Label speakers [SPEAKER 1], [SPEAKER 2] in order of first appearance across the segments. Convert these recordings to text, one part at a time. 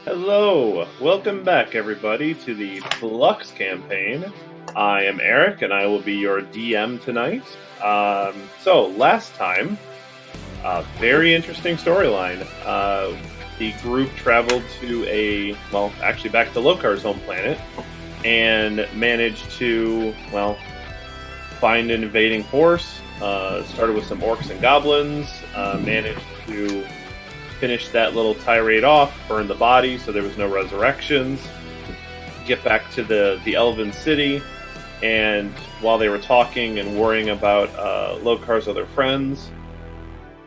[SPEAKER 1] Hello, welcome back everybody to the Flux campaign. I am Eric and I will be your DM tonight. So last time, very interesting storyline. The group traveled to back to Lokar's home planet and managed to, find an invading force. Started with some orcs and goblins, managed to finish that little tirade off, burn the body so there was no resurrections, get back to the elven city, and while they were talking and worrying about Lokar's other friends,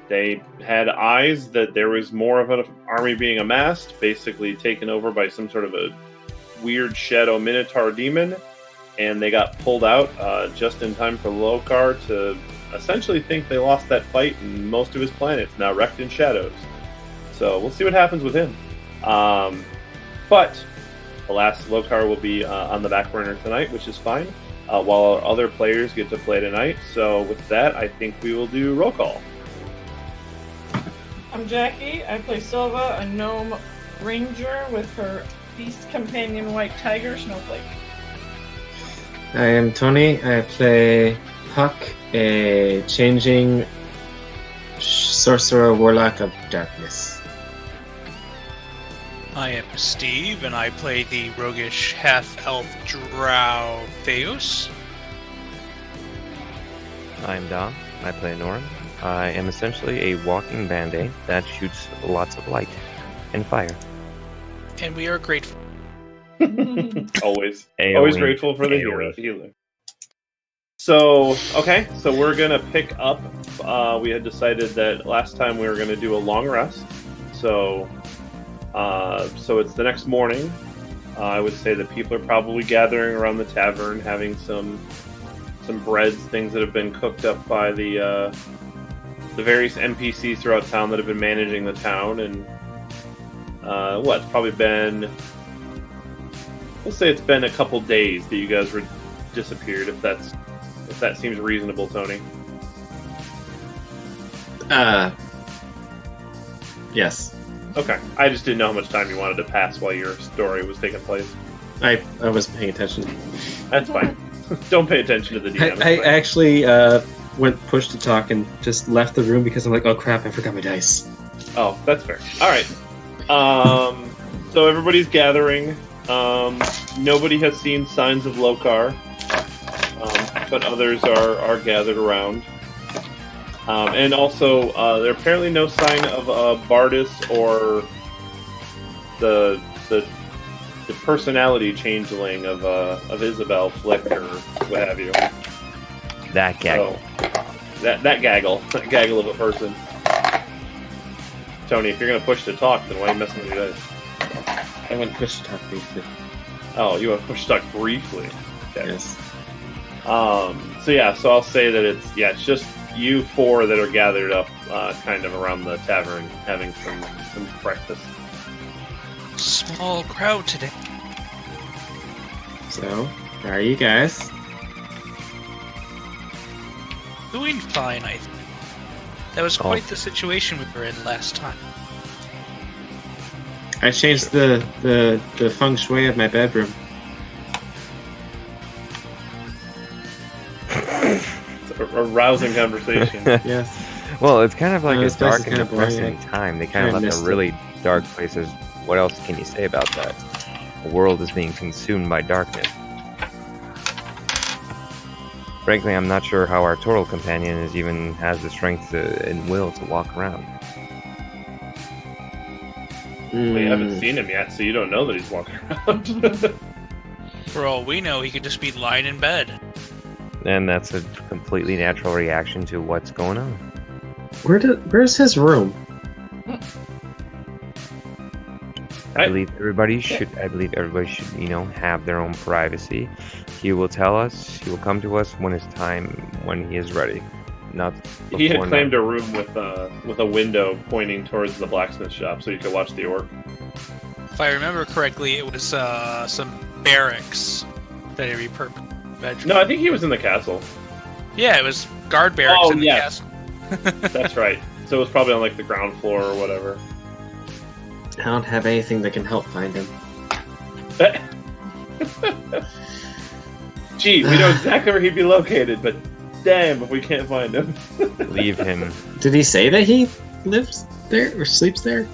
[SPEAKER 1] they had eyes that there was more of an army being amassed, basically taken over by some sort of a weird shadow minotaur demon, and they got pulled out just in time for Lokar to essentially think they lost that fight, and most of his planet's now wrecked in shadows. So we'll see what happens with him. But alas, Lokar will be on the back burner tonight, which is fine, while our other players get to play tonight. So with that, I think we will do roll call.
[SPEAKER 2] I'm Jackie. I play Silva, a gnome ranger with her beast companion White Tiger, Snowflake.
[SPEAKER 3] I am Tony. I play Puck, a changing sorcerer warlock of darkness.
[SPEAKER 4] I am Steve, and I play the roguish half-elf drow Theus.
[SPEAKER 5] I'm Dom. I play Norin. I am essentially a walking band-aid that shoots lots of light and fire.
[SPEAKER 4] And we are grateful.
[SPEAKER 1] Always
[SPEAKER 5] AOE.
[SPEAKER 1] grateful for the
[SPEAKER 5] AOE.
[SPEAKER 1] healer. So we're gonna pick up. We had decided that last time we were gonna do a long rest. So it's the next morning. I would say that people are probably gathering around the tavern, having some breads, things that have been cooked up by the various NPCs throughout town that have been managing the town. And it's probably been, we'll say it's been a couple days that you guys were disappeared. If that seems reasonable, Tony.
[SPEAKER 3] Yes.
[SPEAKER 1] Okay, I just didn't know how much time you wanted to pass while your story was taking place.
[SPEAKER 3] I wasn't paying attention.
[SPEAKER 1] That's fine. Don't pay attention to the DM.
[SPEAKER 3] I actually went push to talk and just left the room because I'm like, oh crap, I forgot my dice.
[SPEAKER 1] Oh, that's fair. All right. So everybody's gathering. Nobody has seen signs of Lokar, but others are gathered around. And also, there are apparently no sign of Bardis or the personality changeling of Isabel Flick or what have you.
[SPEAKER 5] That gaggle.
[SPEAKER 1] So, that gaggle of a person. Tony, if you're gonna push to talk, then why are you messing with your dice?
[SPEAKER 3] I went push to talk briefly.
[SPEAKER 1] Oh, you want to push to talk briefly? Okay.
[SPEAKER 3] Yes.
[SPEAKER 1] So I'll say that it's just you four that are gathered up kind of around the tavern having some breakfast.
[SPEAKER 4] Small crowd today.
[SPEAKER 3] So, how are you guys?
[SPEAKER 4] Doing fine, I think. That was quite the situation we were in last time.
[SPEAKER 3] I changed the feng shui of my bedroom.
[SPEAKER 1] A rousing conversation.
[SPEAKER 3] Yes.
[SPEAKER 5] Well, it's kind of like
[SPEAKER 3] this
[SPEAKER 5] a
[SPEAKER 3] place
[SPEAKER 5] dark
[SPEAKER 3] is
[SPEAKER 5] and
[SPEAKER 3] kinda boring.
[SPEAKER 5] depressing time. They kind of left
[SPEAKER 3] missed
[SPEAKER 5] a
[SPEAKER 3] it.
[SPEAKER 5] really dark places. What else can you say about that? The world is being consumed by darkness. Frankly, I'm not sure how our total companion has the strength and will to walk around.
[SPEAKER 1] Well, you haven't seen him yet, so you don't know that he's walking around.
[SPEAKER 4] For all we know, he could just be lying in bed.
[SPEAKER 5] And that's a completely natural reaction to what's going on.
[SPEAKER 3] Where's his room?
[SPEAKER 5] I believe everybody should, have their own privacy. He will tell us, he will come to us when he is ready. Not
[SPEAKER 1] He had
[SPEAKER 5] before
[SPEAKER 1] claimed
[SPEAKER 5] now.
[SPEAKER 1] a room with a window pointing towards the blacksmith shop so you could watch the orc.
[SPEAKER 4] If I remember correctly, it was some barracks that he repurposed.
[SPEAKER 1] No, I think he was in the castle.
[SPEAKER 4] Yeah, it was guard barracks in the castle.
[SPEAKER 1] That's right. So it was probably on like the ground floor or whatever.
[SPEAKER 3] I don't have anything that can help find him.
[SPEAKER 1] Gee, we know exactly where he'd be located, but damn if we can't find him.
[SPEAKER 5] Leave him.
[SPEAKER 3] Did he say that he lives there or sleeps there?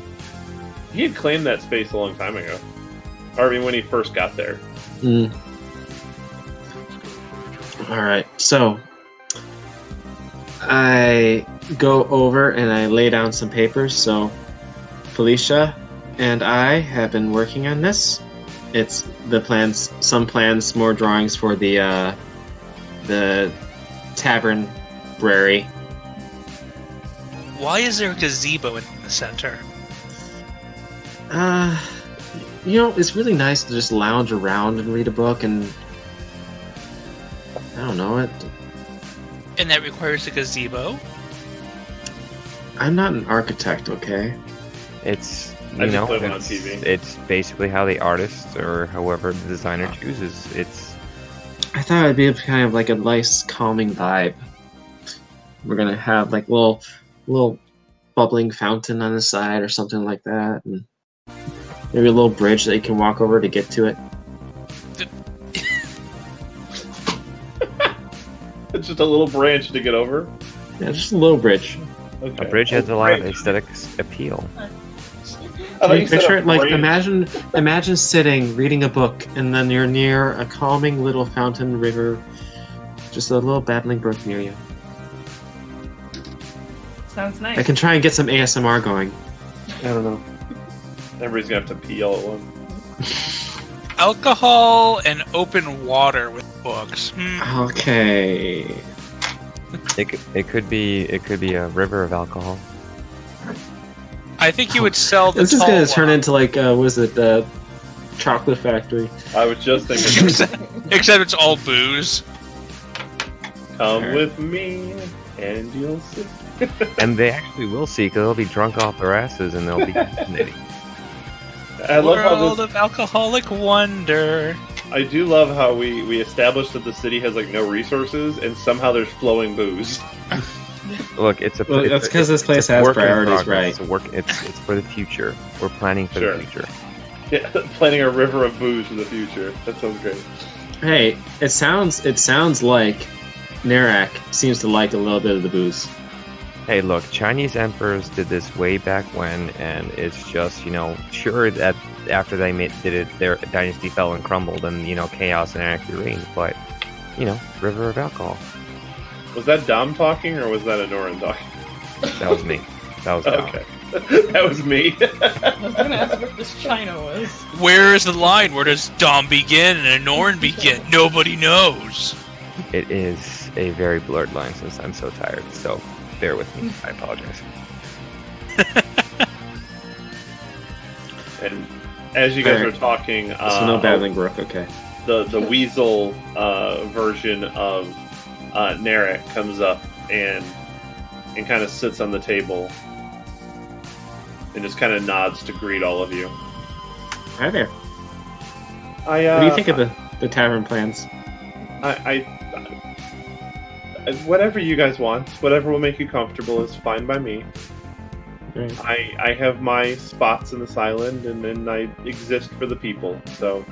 [SPEAKER 1] He had claimed that space a long time ago. Or I mean, when he first got there.
[SPEAKER 3] Alright, so I go over and I lay down some papers. So Felicia and I have been working on this. It's the plans, some plans, more drawings for the tavern-brary.
[SPEAKER 4] Why is there a gazebo in the center?
[SPEAKER 3] It's really nice to just lounge around and read a book, and I don't know it.
[SPEAKER 4] And that requires a gazebo?
[SPEAKER 3] I'm not an architect, okay?
[SPEAKER 5] It's
[SPEAKER 1] I just put him on TV.
[SPEAKER 5] It's basically how the artist or however the designer chooses. It's.
[SPEAKER 3] I thought it'd be kind of like a nice, calming vibe. We're gonna have like little bubbling fountain on the side or something like that, and maybe a little bridge that you can walk over to get to it.
[SPEAKER 1] It's just a little branch to get over.
[SPEAKER 3] Yeah, just a little bridge.
[SPEAKER 1] Okay.
[SPEAKER 5] A bridge has a lot of aesthetic appeal.
[SPEAKER 3] Can you picture it? Like imagine sitting, reading a book, and then you're near a calming little fountain river, just a little babbling brook near you.
[SPEAKER 2] Sounds nice.
[SPEAKER 3] I can try and get some ASMR going. I don't know.
[SPEAKER 1] Everybody's gonna have to pee all at once.
[SPEAKER 4] Alcohol and open water with books.
[SPEAKER 3] Okay.
[SPEAKER 5] It could be a river of alcohol.
[SPEAKER 4] I think you would sell the
[SPEAKER 3] This is
[SPEAKER 4] tall
[SPEAKER 3] gonna turn
[SPEAKER 4] one.
[SPEAKER 3] into like Chocolate Factory.
[SPEAKER 1] I was just thinking.
[SPEAKER 4] Except it's all booze.
[SPEAKER 1] Come with me, and you'll see.
[SPEAKER 5] And they actually will see, because they'll be drunk off their asses and they'll be fascinating.
[SPEAKER 1] I love how
[SPEAKER 4] World
[SPEAKER 1] this.
[SPEAKER 4] of alcoholic wonder.
[SPEAKER 1] I do love how we established that the city has like no resources, and somehow there's flowing booze.
[SPEAKER 5] Look, it's a.
[SPEAKER 3] Well,
[SPEAKER 5] it's
[SPEAKER 3] that's
[SPEAKER 5] a-
[SPEAKER 3] 'cause this
[SPEAKER 5] it's
[SPEAKER 3] place
[SPEAKER 5] a
[SPEAKER 3] has
[SPEAKER 5] work in
[SPEAKER 3] priorities,
[SPEAKER 5] progress.
[SPEAKER 3] right?
[SPEAKER 5] It's for the future. We're planning for
[SPEAKER 1] Sure.
[SPEAKER 5] the future.
[SPEAKER 1] Yeah, planning a river of booze for the future. That sounds great.
[SPEAKER 3] Hey, it sounds like Narak seems to like a little bit of the booze.
[SPEAKER 5] Hey, look, Chinese emperors did this way back when, and it's just, sure that after they did it, their dynasty fell and crumbled, and chaos and anarchy reigned. But, river of alcohol.
[SPEAKER 1] Was that Dom talking, or was that Anoran talking?
[SPEAKER 5] That was me. That was Dom.
[SPEAKER 1] Okay. That was me.
[SPEAKER 2] I was gonna ask what this China was.
[SPEAKER 4] Where is the line? Where does Dom begin and Anoran begin? Nobody knows.
[SPEAKER 5] It is a very blurred line since I'm so tired, so bear with me. I apologize.
[SPEAKER 1] And as you guys
[SPEAKER 3] Alright.
[SPEAKER 1] are talking,
[SPEAKER 3] So no babbling brook, okay.
[SPEAKER 1] the weasel version of Narak comes up and kind of sits on the table and just kind of nods to greet all of you.
[SPEAKER 3] Hi there.
[SPEAKER 1] What
[SPEAKER 3] What do you think of the tavern plans?
[SPEAKER 1] Whatever you guys want, whatever will make you comfortable is fine by me.
[SPEAKER 3] Right.
[SPEAKER 1] I have my spots in this island, and then I exist for the people. So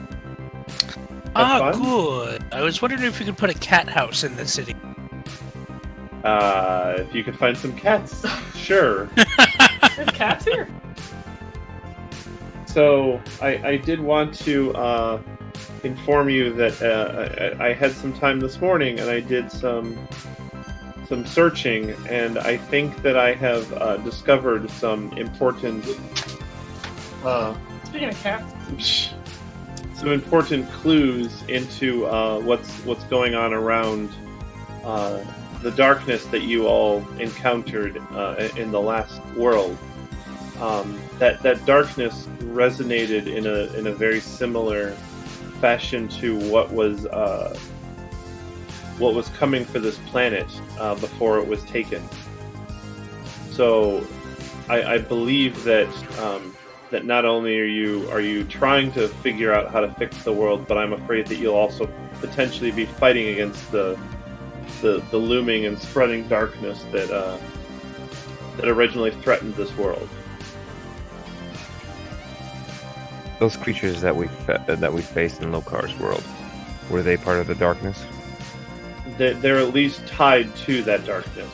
[SPEAKER 1] have fun.
[SPEAKER 4] Good. I was wondering if you could put a cat house in the city.
[SPEAKER 1] If you could find some cats, sure.
[SPEAKER 2] There's cats here.
[SPEAKER 1] So I did want to inform you that I had some time this morning, and I did some searching, and I think that I have discovered some important
[SPEAKER 2] Speaking of cats,
[SPEAKER 1] some important clues into what's going on around the darkness that you all encountered in the last world. That darkness resonated in a very similar fashion to what was coming for this planet before it was taken. So I believe that that not only are you trying to figure out how to fix the world, but I'm afraid that you'll also potentially be fighting against the looming and spreading darkness that originally threatened this world.
[SPEAKER 5] Those creatures that we faced in Lokar's world, were they part of the darkness?
[SPEAKER 1] They're at least tied to that darkness.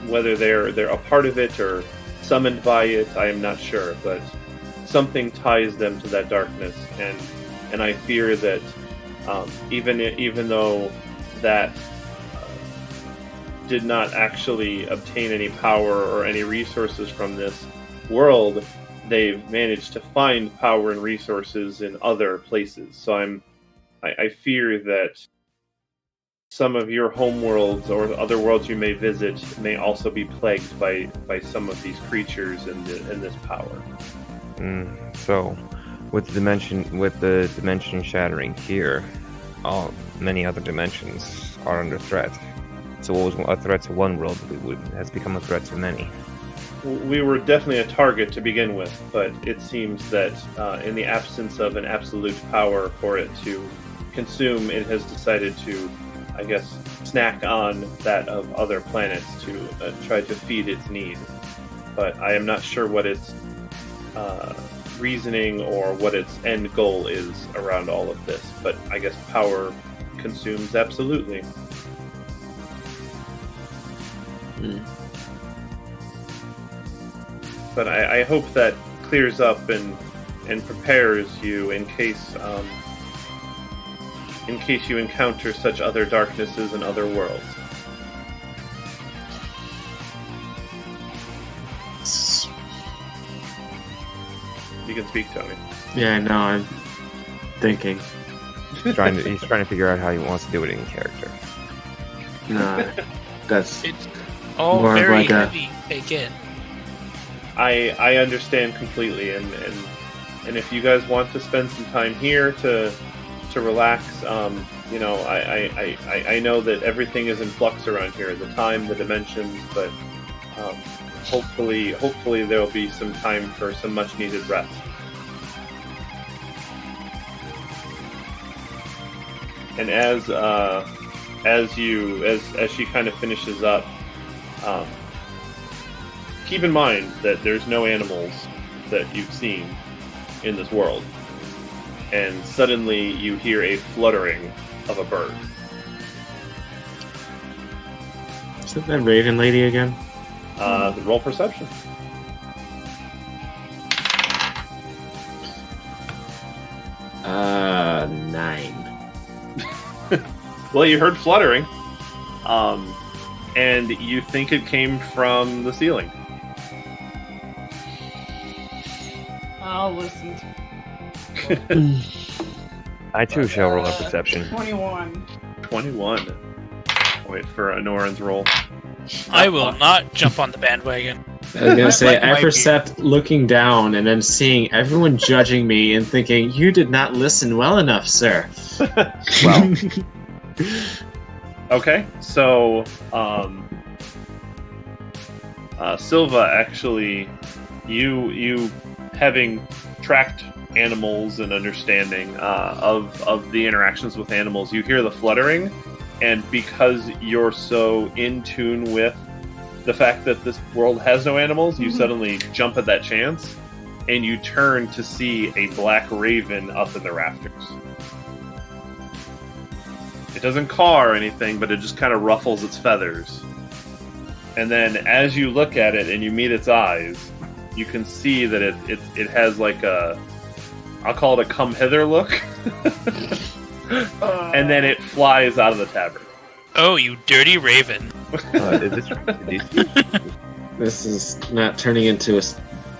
[SPEAKER 1] Whether they're a part of it or summoned by it, I am not sure, but something ties them to that darkness, and I fear that even though that did not actually obtain any power or any resources from this world, they've managed to find power and resources in other places. So I fear that some of your home worlds or the other worlds you may visit may also be plagued by some of these creatures and this power.
[SPEAKER 5] So, with the dimension shattering here, many other dimensions are under threat. So, what was a threat to one world has become a threat to many.
[SPEAKER 1] We were definitely a target to begin with, but it seems that in the absence of an absolute power for it to consume, it has decided to, I guess, snack on that of other planets to try to feed its need. But I am not sure what its reasoning or what its end goal is around all of this. But I guess power consumes absolutely. But I hope that clears up and prepares you in case you encounter such other darknesses and other worlds. You can speak, Tony.
[SPEAKER 3] Yeah, I know. I'm thinking.
[SPEAKER 5] He's trying to figure out how he wants to do it in character.
[SPEAKER 3] Nah, that's
[SPEAKER 4] It's all
[SPEAKER 3] more of
[SPEAKER 4] very
[SPEAKER 3] like a-
[SPEAKER 4] heavy. Again,
[SPEAKER 1] I understand completely, and if you guys want to spend some time here to relax, you know, I know that everything is in flux around here, the time, the dimensions, but hopefully there will be some time for some much needed rest. And as she kind of finishes up, keep in mind that there's no animals that you've seen in this world. And suddenly you hear a fluttering of a bird.
[SPEAKER 3] Is that Raven lady again?
[SPEAKER 1] The roll perception.
[SPEAKER 3] Uh, 9.
[SPEAKER 1] Well, you heard fluttering, and you think it came from the ceiling.
[SPEAKER 2] I'll listen.
[SPEAKER 5] I too shall roll a perception.
[SPEAKER 2] 21.
[SPEAKER 1] 21. Wait for Anoran's roll.
[SPEAKER 4] I will not jump on the bandwagon.
[SPEAKER 3] I was gonna say,
[SPEAKER 4] Like my
[SPEAKER 3] I percept looking down and then seeing everyone judging me and thinking, you did not listen well enough, sir.
[SPEAKER 1] Well, okay, so Silva, actually, you having tracked animals and understanding of the interactions with animals, you hear the fluttering, and because you're so in tune with the fact that this world has no animals, you suddenly jump at that chance, and you turn to see a black raven up in the rafters. It doesn't caw or anything, but it just kind of ruffles its feathers. And then as you look at it and you meet its eyes, you can see that it has like a, I'll call it a come hither look. And then it flies out of the tavern.
[SPEAKER 4] Oh, you dirty raven.
[SPEAKER 5] Is this
[SPEAKER 3] This is not turning into a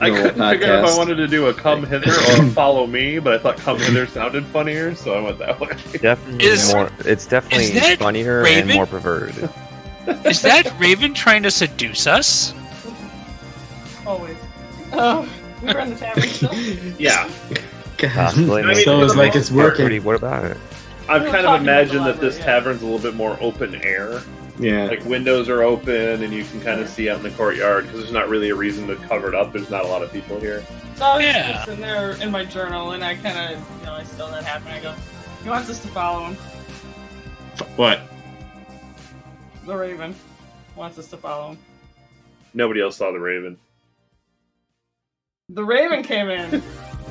[SPEAKER 1] I
[SPEAKER 3] normal
[SPEAKER 1] couldn't figure out if I
[SPEAKER 3] podcast.
[SPEAKER 1] wanted to do a come hither or a follow me, but I thought come hither sounded funnier, so I went that way.
[SPEAKER 5] definitely
[SPEAKER 4] Is-
[SPEAKER 5] more? It's definitely
[SPEAKER 4] is that
[SPEAKER 5] funnier
[SPEAKER 4] Raven?
[SPEAKER 5] and more perverted.
[SPEAKER 4] Is that raven trying to seduce us?
[SPEAKER 2] Always. Oh, we were in the tavern still.
[SPEAKER 1] Yeah.
[SPEAKER 5] Possibly.
[SPEAKER 1] I mean,
[SPEAKER 3] so it's like it's working.
[SPEAKER 5] Rudy, what about it?
[SPEAKER 1] I've
[SPEAKER 2] We were
[SPEAKER 1] kind of
[SPEAKER 2] talking about
[SPEAKER 1] imagined
[SPEAKER 2] the
[SPEAKER 1] that this
[SPEAKER 2] library, yeah.
[SPEAKER 1] tavern's a little bit more open air.
[SPEAKER 3] Yeah.
[SPEAKER 1] Like, windows are open, and you can kind of see out in the courtyard, because there's not really a reason to cover it up. There's not a lot of people here.
[SPEAKER 2] So I was
[SPEAKER 4] Yeah.
[SPEAKER 2] just in there in my journal, and I kind of, I saw that happen. I go, he wants us to follow him.
[SPEAKER 3] What?
[SPEAKER 2] The Raven wants us to follow him.
[SPEAKER 1] Nobody else saw the raven.
[SPEAKER 2] The Raven came in.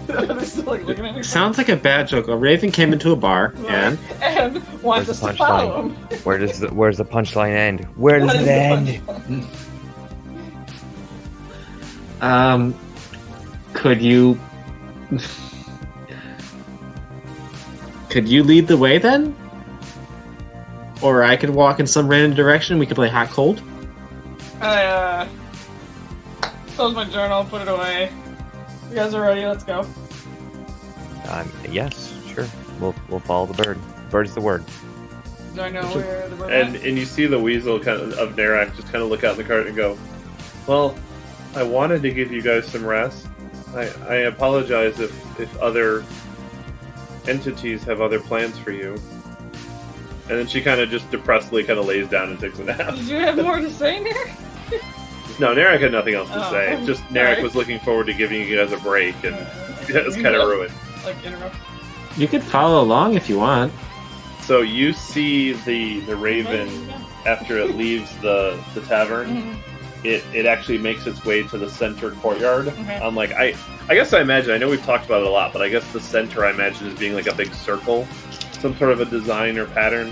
[SPEAKER 2] They're still like looking at me.
[SPEAKER 3] Sounds like a bad joke. A raven came into a bar and
[SPEAKER 2] And wants us to follow him.
[SPEAKER 5] Where's the punchline end? Where does it end?
[SPEAKER 3] Could you lead the way then? Or I could walk in some random direction. We could play hot cold.
[SPEAKER 2] I close my journal, put it away. You guys are ready? Let's go.
[SPEAKER 5] Yes, sure. We'll follow the bird. Bird's the word.
[SPEAKER 2] Do I know where the bird
[SPEAKER 1] And
[SPEAKER 2] is?
[SPEAKER 1] you see the weasel kind of Narak just kind of look out in the cart and go, "Well, I wanted to give you guys some rest. I apologize if other entities have other plans for you." And then she kind of just depressedly kind of lays down and takes a nap.
[SPEAKER 2] Did you have more to say, Nick?
[SPEAKER 1] No, Narak had nothing else to
[SPEAKER 2] Oh,
[SPEAKER 1] say. Just Narak
[SPEAKER 2] sorry.
[SPEAKER 1] was looking forward to giving you guys a break, and it was kind of ruined.
[SPEAKER 2] Like, interrupt.
[SPEAKER 3] You could follow along if you want.
[SPEAKER 1] So you see the raven after it leaves the tavern.
[SPEAKER 2] Mhm.
[SPEAKER 1] It actually makes its way to the center courtyard.
[SPEAKER 2] Okay.
[SPEAKER 1] Like I guess I imagine, I know we've talked about it a lot, but I guess the center I imagine is being like a big circle, some sort of a design or pattern,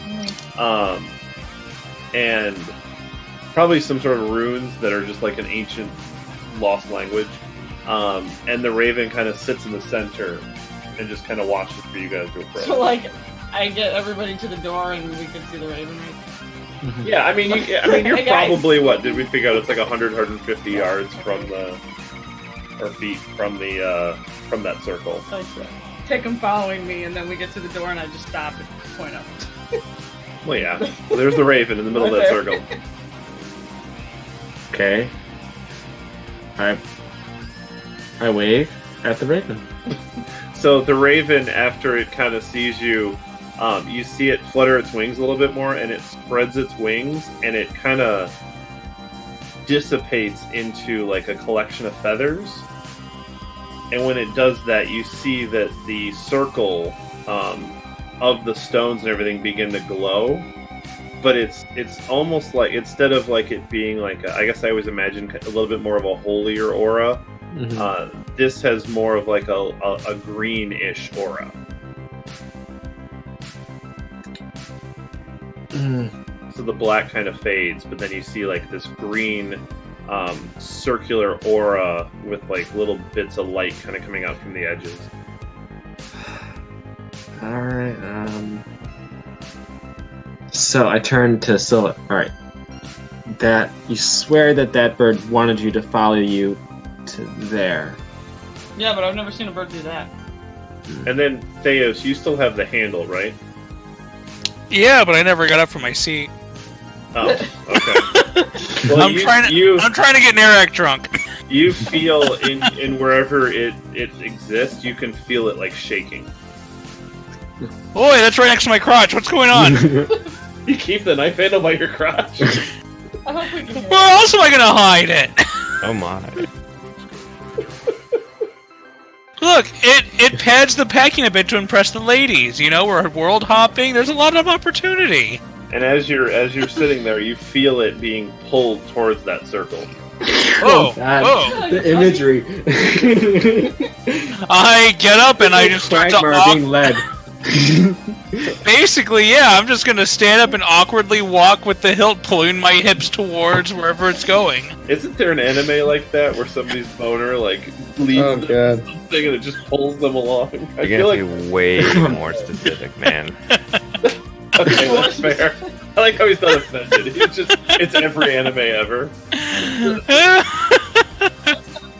[SPEAKER 1] and probably some sort of runes that are just like an ancient lost language. And the raven kind of sits in the center and just kind of watches for you guys to approach.
[SPEAKER 2] So, like, I get everybody to the door and we can see the raven. Right?
[SPEAKER 1] Yeah, I mean, you're
[SPEAKER 2] Hey, guys.
[SPEAKER 1] probably, what did we figure out? It's like 150 yards from feet from that circle.
[SPEAKER 2] So I take them following me, and then we get to the door, and I just stop and point up.
[SPEAKER 1] Well, yeah. Well, there's the raven in the middle of that circle.
[SPEAKER 3] Okay. I wave at the raven.
[SPEAKER 1] So the raven, after it kind of sees you, you see it flutter its wings a little bit more, and it spreads its wings, and it kind of dissipates into like a collection of feathers. And when it does that, you see that the circle of the stones and everything begin to glow. But it's almost like, instead of like it being like I guess I always imagine a little bit more of a holier aura.
[SPEAKER 3] Mm-hmm.
[SPEAKER 1] This has more of like a greenish aura. So the black kind of fades, but then you see like this green circular aura with like little bits of light kind of coming out from the edges.
[SPEAKER 3] Alright, so I turn to Scylla. Alright. That you swear that bird wanted you to follow you to there.
[SPEAKER 2] Yeah, but I've never seen a bird do that.
[SPEAKER 1] And then Theos, you still have the handle, right?
[SPEAKER 4] Yeah, but I never got up from my seat.
[SPEAKER 1] Oh, okay. Well,
[SPEAKER 4] I'm trying to get Narak drunk.
[SPEAKER 1] You feel in wherever it exists, you can feel it like shaking.
[SPEAKER 4] Boy, that's right next to my crotch. What's going on?
[SPEAKER 1] You keep the knife handle by your crotch.
[SPEAKER 2] I hope we can hear
[SPEAKER 4] Where else am I gonna hide it?
[SPEAKER 5] Oh my.
[SPEAKER 4] Look, it pads the packing a bit to impress the ladies. You know, we're world hopping. There's a lot of opportunity.
[SPEAKER 1] And as you're sitting there, you feel it being pulled towards that circle.
[SPEAKER 4] Oh,
[SPEAKER 3] God.
[SPEAKER 4] oh!
[SPEAKER 3] The imagery.
[SPEAKER 4] I get up and I just start to
[SPEAKER 3] Quagmire being led.
[SPEAKER 4] Basically, yeah, I'm just gonna stand up and awkwardly walk with the hilt pulling my hips towards wherever it's going.
[SPEAKER 1] Isn't there an anime like that where somebody's boner like leads
[SPEAKER 3] God.
[SPEAKER 1] something and it just pulls them along? I
[SPEAKER 5] You're
[SPEAKER 1] feel
[SPEAKER 5] gonna
[SPEAKER 1] like
[SPEAKER 5] be way more specific, man.
[SPEAKER 1] okay, that's fair. I like how he's not offended. It's every anime ever.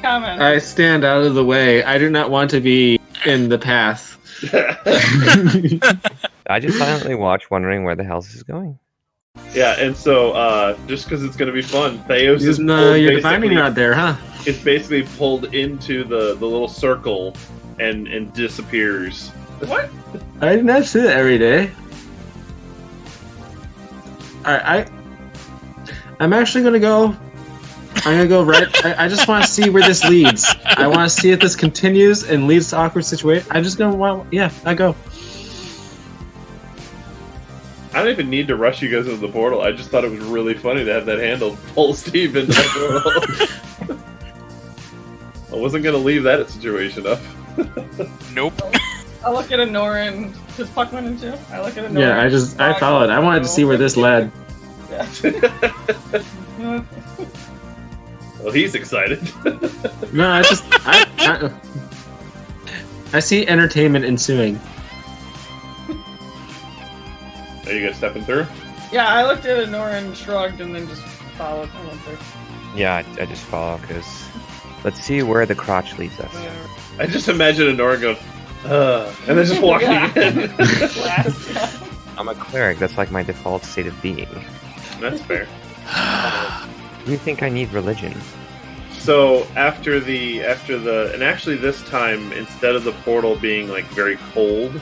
[SPEAKER 2] comment.
[SPEAKER 3] I stand out of the way. I do not want to be in the path.
[SPEAKER 5] I just silently watch, wondering where the hell this is going.
[SPEAKER 1] Yeah, and so just because it's gonna be fun, Theos is
[SPEAKER 3] Using
[SPEAKER 1] pulled
[SPEAKER 3] your divining
[SPEAKER 1] basically-
[SPEAKER 3] rod there, huh?
[SPEAKER 1] It's basically pulled into the little circle and disappears.
[SPEAKER 2] What?
[SPEAKER 3] I did not see that every day. I'm actually gonna go. I'm gonna go right. I just want to see where this leads. I want to see if this continues and leads to awkward situation. I'm just gonna want. Yeah, I go.
[SPEAKER 1] I don't even need to rush you guys into the portal. I just thought it was really funny to have that handle pull Steve into that portal. I wasn't gonna leave that situation up.
[SPEAKER 4] Nope.
[SPEAKER 2] I look at Anoran. Does Puck went into? I look at Anoran.
[SPEAKER 3] Yeah, I followed. I wanted to see where this led.
[SPEAKER 2] Yeah.
[SPEAKER 1] Well, he's excited.
[SPEAKER 3] No, I see entertainment ensuing.
[SPEAKER 1] Are you guys stepping through?
[SPEAKER 2] Yeah, I looked at Anoran, shrugged, and then just followed. I went through.
[SPEAKER 5] Yeah, I just follow because let's see where the crotch leads us.
[SPEAKER 1] I just imagine Honora going, and then just walking in.
[SPEAKER 5] I'm a cleric. That's like my default state of being.
[SPEAKER 1] That's fair.
[SPEAKER 5] You think I need religion?
[SPEAKER 1] So after the and actually this time instead of the portal being like very cold,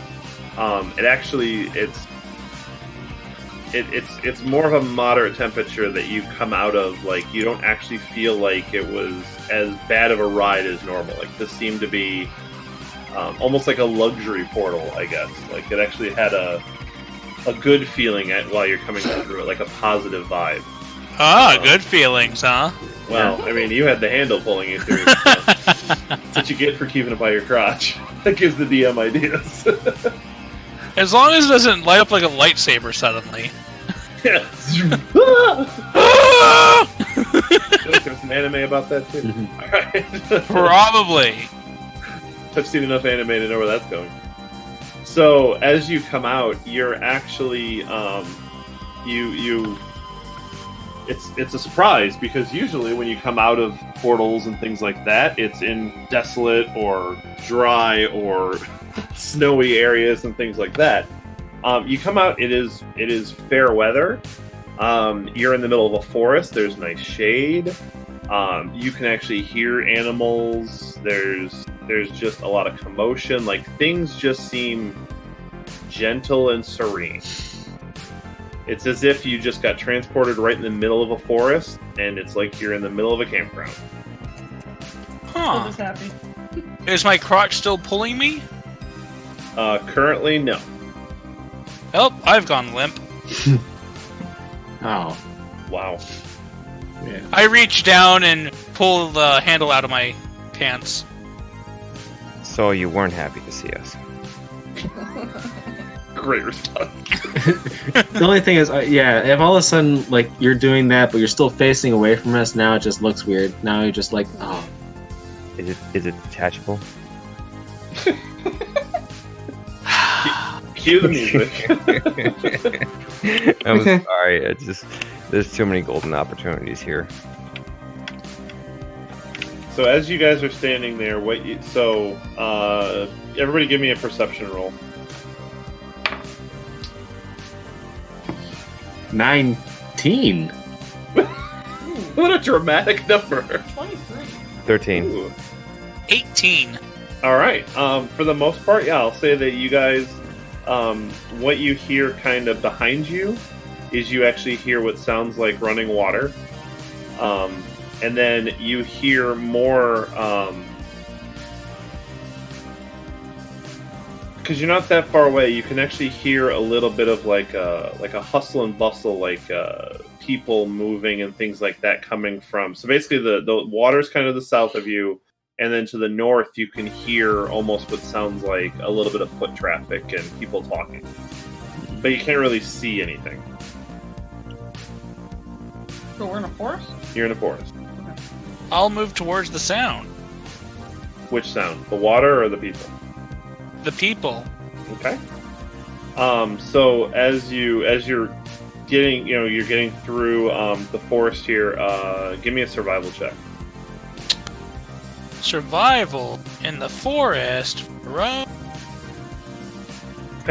[SPEAKER 1] it's more of a moderate temperature that you come out of. Like you don't actually feel like it was as bad of a ride as normal. Like this seemed to be almost like a luxury portal, I guess. Like it actually had a good feeling while you're coming through it, like a positive vibe.
[SPEAKER 4] Ah, good feelings, huh?
[SPEAKER 1] Well, I mean, you had the handle pulling you through. So. That's what you get for keeping it by your crotch. That gives the DM ideas.
[SPEAKER 4] As long as it doesn't light up like a lightsaber suddenly.
[SPEAKER 1] Yeah. There's some anime about that too.
[SPEAKER 3] Mm-hmm.
[SPEAKER 1] Alright.
[SPEAKER 4] Probably.
[SPEAKER 1] I've seen enough anime to know where that's going. So, as you come out, you're actually, It's a surprise because usually when you come out of portals and things like that, it's in desolate or dry or snowy areas and things like that. You come out, it is fair weather. You're in the middle of a forest. There's nice shade. You can actually hear animals. There's just a lot of commotion. Like things just seem gentle and serene. It's as if you just got transported right in the middle of a forest, and it's like you're in the middle of a campground.
[SPEAKER 4] Huh.
[SPEAKER 2] Just happy.
[SPEAKER 4] Is my crotch still pulling me?
[SPEAKER 1] Currently, no.
[SPEAKER 4] Oh, I've gone limp.
[SPEAKER 3] Oh.
[SPEAKER 1] Wow.
[SPEAKER 3] Yeah.
[SPEAKER 4] I reach down and pull the handle out of my pants.
[SPEAKER 5] So you weren't happy to see us.
[SPEAKER 1] Great response.
[SPEAKER 3] The only thing is, if all of a sudden, like, you're doing that, but you're still facing away from us, now it just looks weird. Now you're just like, oh.
[SPEAKER 5] Is it detachable?
[SPEAKER 1] Cue the music.
[SPEAKER 5] I'm sorry. It's just there's too many golden opportunities here.
[SPEAKER 1] So as you guys are standing there, everybody give me a perception roll.
[SPEAKER 3] 19.
[SPEAKER 1] What a dramatic number.
[SPEAKER 2] 23.
[SPEAKER 5] 13.
[SPEAKER 1] Ooh.
[SPEAKER 4] 18.
[SPEAKER 1] All right. For the most part, yeah, I'll say that you guys, what you hear kind of behind you is you actually hear what sounds like running water. And then you hear more, because you're not that far away, you can actually hear a little bit of like a hustle and bustle, like people moving and things like that coming from. So basically, the water's kind of the south of you, and then to the north, you can hear almost what sounds like a little bit of foot traffic and people talking, but you can't really see anything.
[SPEAKER 2] So we're in a forest?
[SPEAKER 1] You're in a forest.
[SPEAKER 4] I'll move towards the sound.
[SPEAKER 1] Which sound? The water or the people?
[SPEAKER 4] The people.
[SPEAKER 1] Okay. So as you're getting, you're getting through the forest here. Give me a survival check.
[SPEAKER 4] Survival in the forest.
[SPEAKER 1] I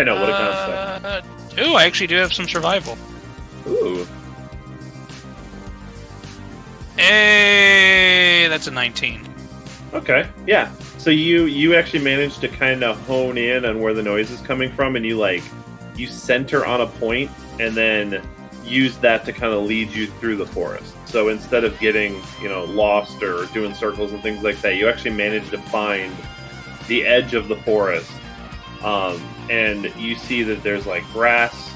[SPEAKER 1] know what it kind of stuff.
[SPEAKER 4] Ooh, I actually do have some survival.
[SPEAKER 1] Ooh.
[SPEAKER 4] Hey, that's a 19.
[SPEAKER 1] Okay. Yeah. So you actually managed to kind of hone in on where the noise is coming from, and you center on a point, and then use that to kind of lead you through the forest. So instead of getting lost or doing circles and things like that, you actually managed to find the edge of the forest, and you see that there's like grass.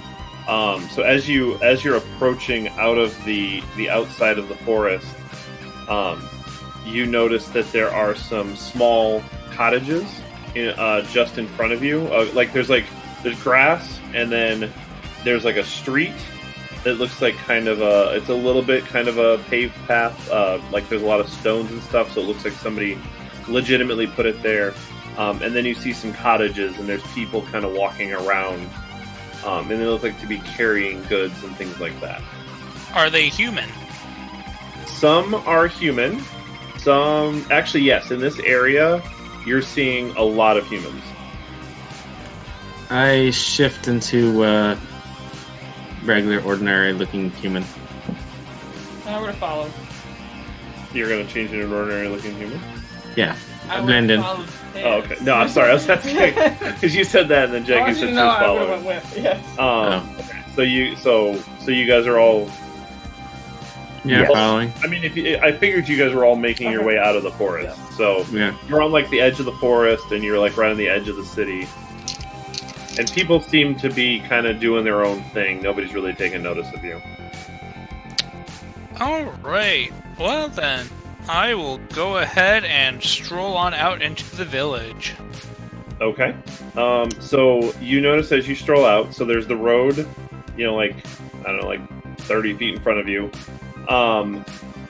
[SPEAKER 1] So as you're approaching out of the outside of the forest, you notice that there are some small cottages just in front of you. There's grass, and then there's like a street that looks like it's a little bit kind of a paved path. Like there's a lot of stones and stuff, so it looks like somebody legitimately put it there. And then you see some cottages, and there's people kind of walking around, and they look like to be carrying goods and things like that.
[SPEAKER 4] Are they human?
[SPEAKER 1] Some are human. Some, actually, yes. In this area, you're seeing a lot of humans.
[SPEAKER 3] I shift into regular, ordinary-looking human.
[SPEAKER 2] I would have followed.
[SPEAKER 1] You're going to change into an ordinary-looking human?
[SPEAKER 3] Yeah.
[SPEAKER 2] I
[SPEAKER 3] Blend in.
[SPEAKER 2] would've followed
[SPEAKER 1] Oh, okay. No, I'm sorry. I was asking because you said that, and then Jackie said she was
[SPEAKER 2] I would have
[SPEAKER 1] following.
[SPEAKER 2] went with. Yes.
[SPEAKER 1] Okay. So you guys are all.
[SPEAKER 3] Yeah,
[SPEAKER 5] Yes.
[SPEAKER 3] following.
[SPEAKER 1] I mean, I figured you guys were all making your way out of the forest. So
[SPEAKER 3] Yeah.
[SPEAKER 1] you're on like the edge of the forest, and you're like right on the edge of the city. And people seem to be kind of doing their own thing. Nobody's really taking notice of you.
[SPEAKER 4] All right. Well then, I will go ahead and stroll on out into the village.
[SPEAKER 1] Okay. So you notice as you stroll out, so there's the road, like 30 feet in front of you.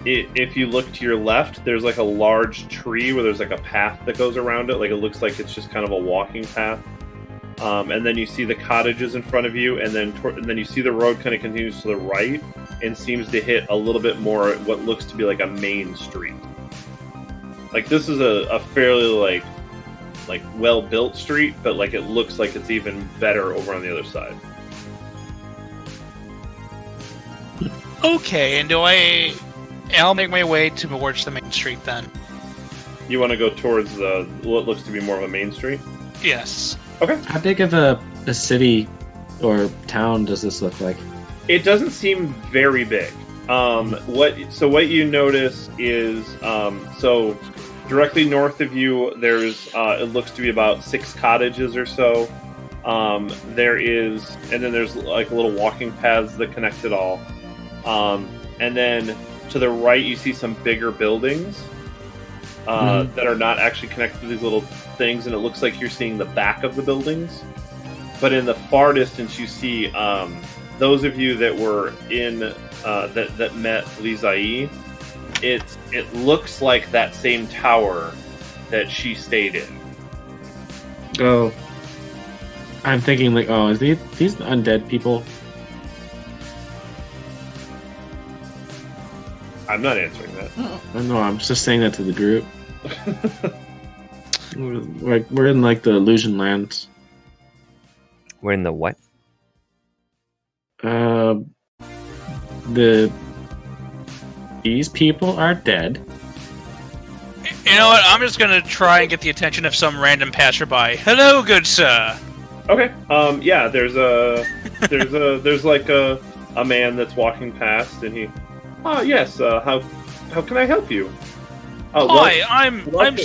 [SPEAKER 1] If you look to your left, there's like a large tree where there's like a path that goes around it. Like it looks like it's just kind of a walking path. And then you see the cottages in front of you, and then you see the road kind of continues to the right and seems to hit a little bit more what looks to be like a main street. Like this is a fairly like well-built street, but like it looks like it's even better over on the other side.
[SPEAKER 4] Okay, and I'll make my way towards the main street then.
[SPEAKER 1] You want to go towards what looks to be more of a main street?
[SPEAKER 4] Yes.
[SPEAKER 1] Okay.
[SPEAKER 3] How big of a city or town does this look like?
[SPEAKER 1] It doesn't seem very big. What you notice is so directly north of you, there's it looks to be about 6 cottages or so. And then there's like little walking paths that connect it all. And then to the right, you see some bigger buildings that are not actually connected to these little things, and it looks like you're seeing the back of the buildings. But in the far distance, you see those of you that were in that met Leezahie. It looks like that same tower that she stayed in.
[SPEAKER 3] Oh, I'm thinking like, is these undead people?
[SPEAKER 1] I'm not answering that.
[SPEAKER 3] I know. I'm just saying that to the group. We're in like the illusion lands.
[SPEAKER 5] We're in the what?
[SPEAKER 3] These people are dead.
[SPEAKER 4] You know what? I'm just gonna try and get the attention of some random passerby. Hello, good sir.
[SPEAKER 1] Okay. Yeah. There's like a man that's walking past, and he. Oh yes. How can I help you?
[SPEAKER 4] Hi.
[SPEAKER 1] welcome.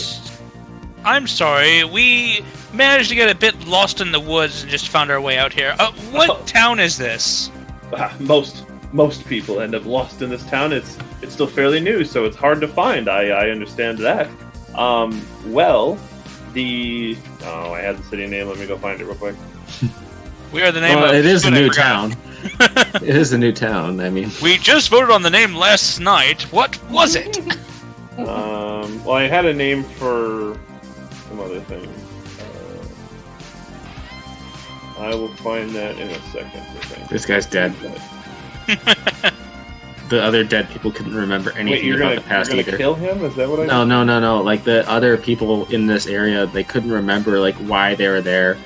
[SPEAKER 4] I'm sorry. We managed to get a bit lost in the woods and just found our way out here. What town is this?
[SPEAKER 1] Most people end up lost in this town. It's still fairly new, so it's hard to find. I understand that. I had the city name. Let me go find it real quick.
[SPEAKER 4] We are the name of...
[SPEAKER 3] It is a
[SPEAKER 4] But I
[SPEAKER 3] new
[SPEAKER 4] forgot.
[SPEAKER 3] town. It is a new town. I mean,
[SPEAKER 4] We just voted on the name last night. What was it?
[SPEAKER 1] Well, I had a name for some other thing. I will find that in a second. I think.
[SPEAKER 3] this guy's dead. The other dead people couldn't remember
[SPEAKER 1] Wait,
[SPEAKER 3] anything
[SPEAKER 1] you're
[SPEAKER 3] about
[SPEAKER 1] gonna,
[SPEAKER 3] the past
[SPEAKER 1] you're gonna
[SPEAKER 3] either.
[SPEAKER 1] kill him? Is that what I?
[SPEAKER 3] No. Like the other people in this area, they couldn't remember like why they were there.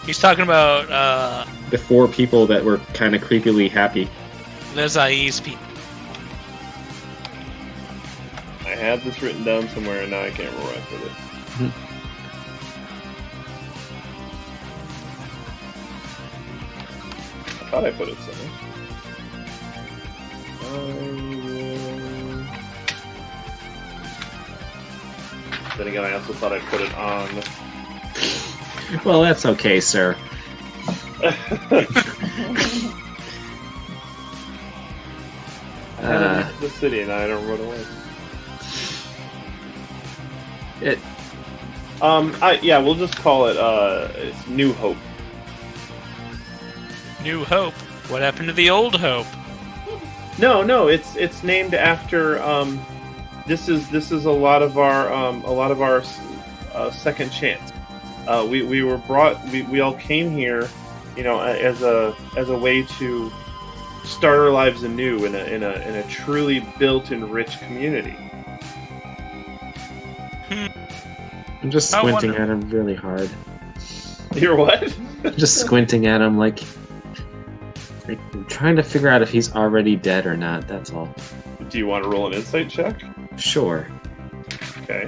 [SPEAKER 4] He's talking about
[SPEAKER 3] The 4 people that were kind of creepily happy.
[SPEAKER 4] Leezahie's people.
[SPEAKER 1] I had this written down somewhere, and now I can't remember where I put it. I thought I put it somewhere. Then again, I also thought I put it on.
[SPEAKER 3] Well, that's okay, sir.
[SPEAKER 1] The city, and I don't remember what it was. We'll just call it it's New Hope.
[SPEAKER 4] New Hope. What happened to the old Hope?
[SPEAKER 1] No, it's named after. This is a lot of our second chance. We were brought. We all came here, as a way to start our lives anew in a truly built and rich community.
[SPEAKER 3] I'm just squinting at him really hard.
[SPEAKER 1] You're what?
[SPEAKER 3] Just squinting at him like I'm trying to figure out if he's already dead or not, that's all.
[SPEAKER 1] Do you want to roll an insight check?
[SPEAKER 3] Sure.
[SPEAKER 1] Okay.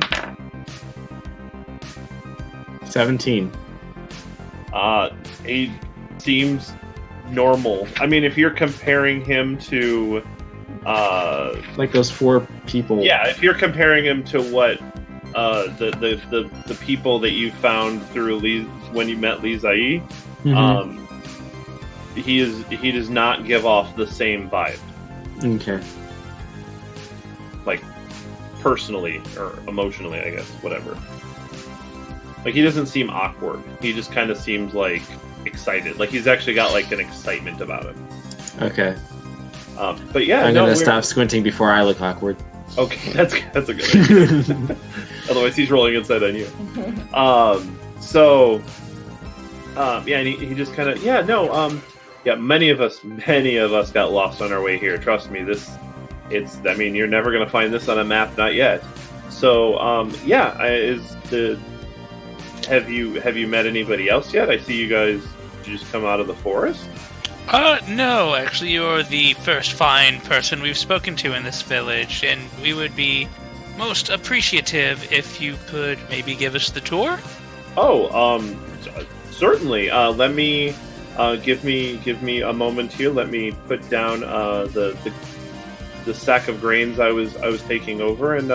[SPEAKER 3] 17.
[SPEAKER 1] He seems normal. I mean, if you're comparing him to
[SPEAKER 3] like those 4 people.
[SPEAKER 1] Yeah, if you're comparing him to what the people that you found through when you met Leezahie, he does not give off the same vibe.
[SPEAKER 3] Okay.
[SPEAKER 1] Like personally or emotionally, I guess, whatever. Like he doesn't seem awkward. He just kind of seems like excited. Like he's actually got like an excitement about him.
[SPEAKER 3] Okay.
[SPEAKER 1] But yeah,
[SPEAKER 3] I'm gonna stop squinting before I look awkward.
[SPEAKER 1] Okay, that's a good idea. Otherwise, he's rolling inside on you. And he just kind of many of us have lost on our way here. Trust me, you're never gonna find this on a map, not yet. So have you met anybody else yet? I see you guys just come out of the forest.
[SPEAKER 4] No, actually, you're the first fine person we've spoken to in this village, and we would be most appreciative if you could maybe give us the tour.
[SPEAKER 1] Certainly. Let me give me a moment here. Let me put down the sack of grains I was taking over, and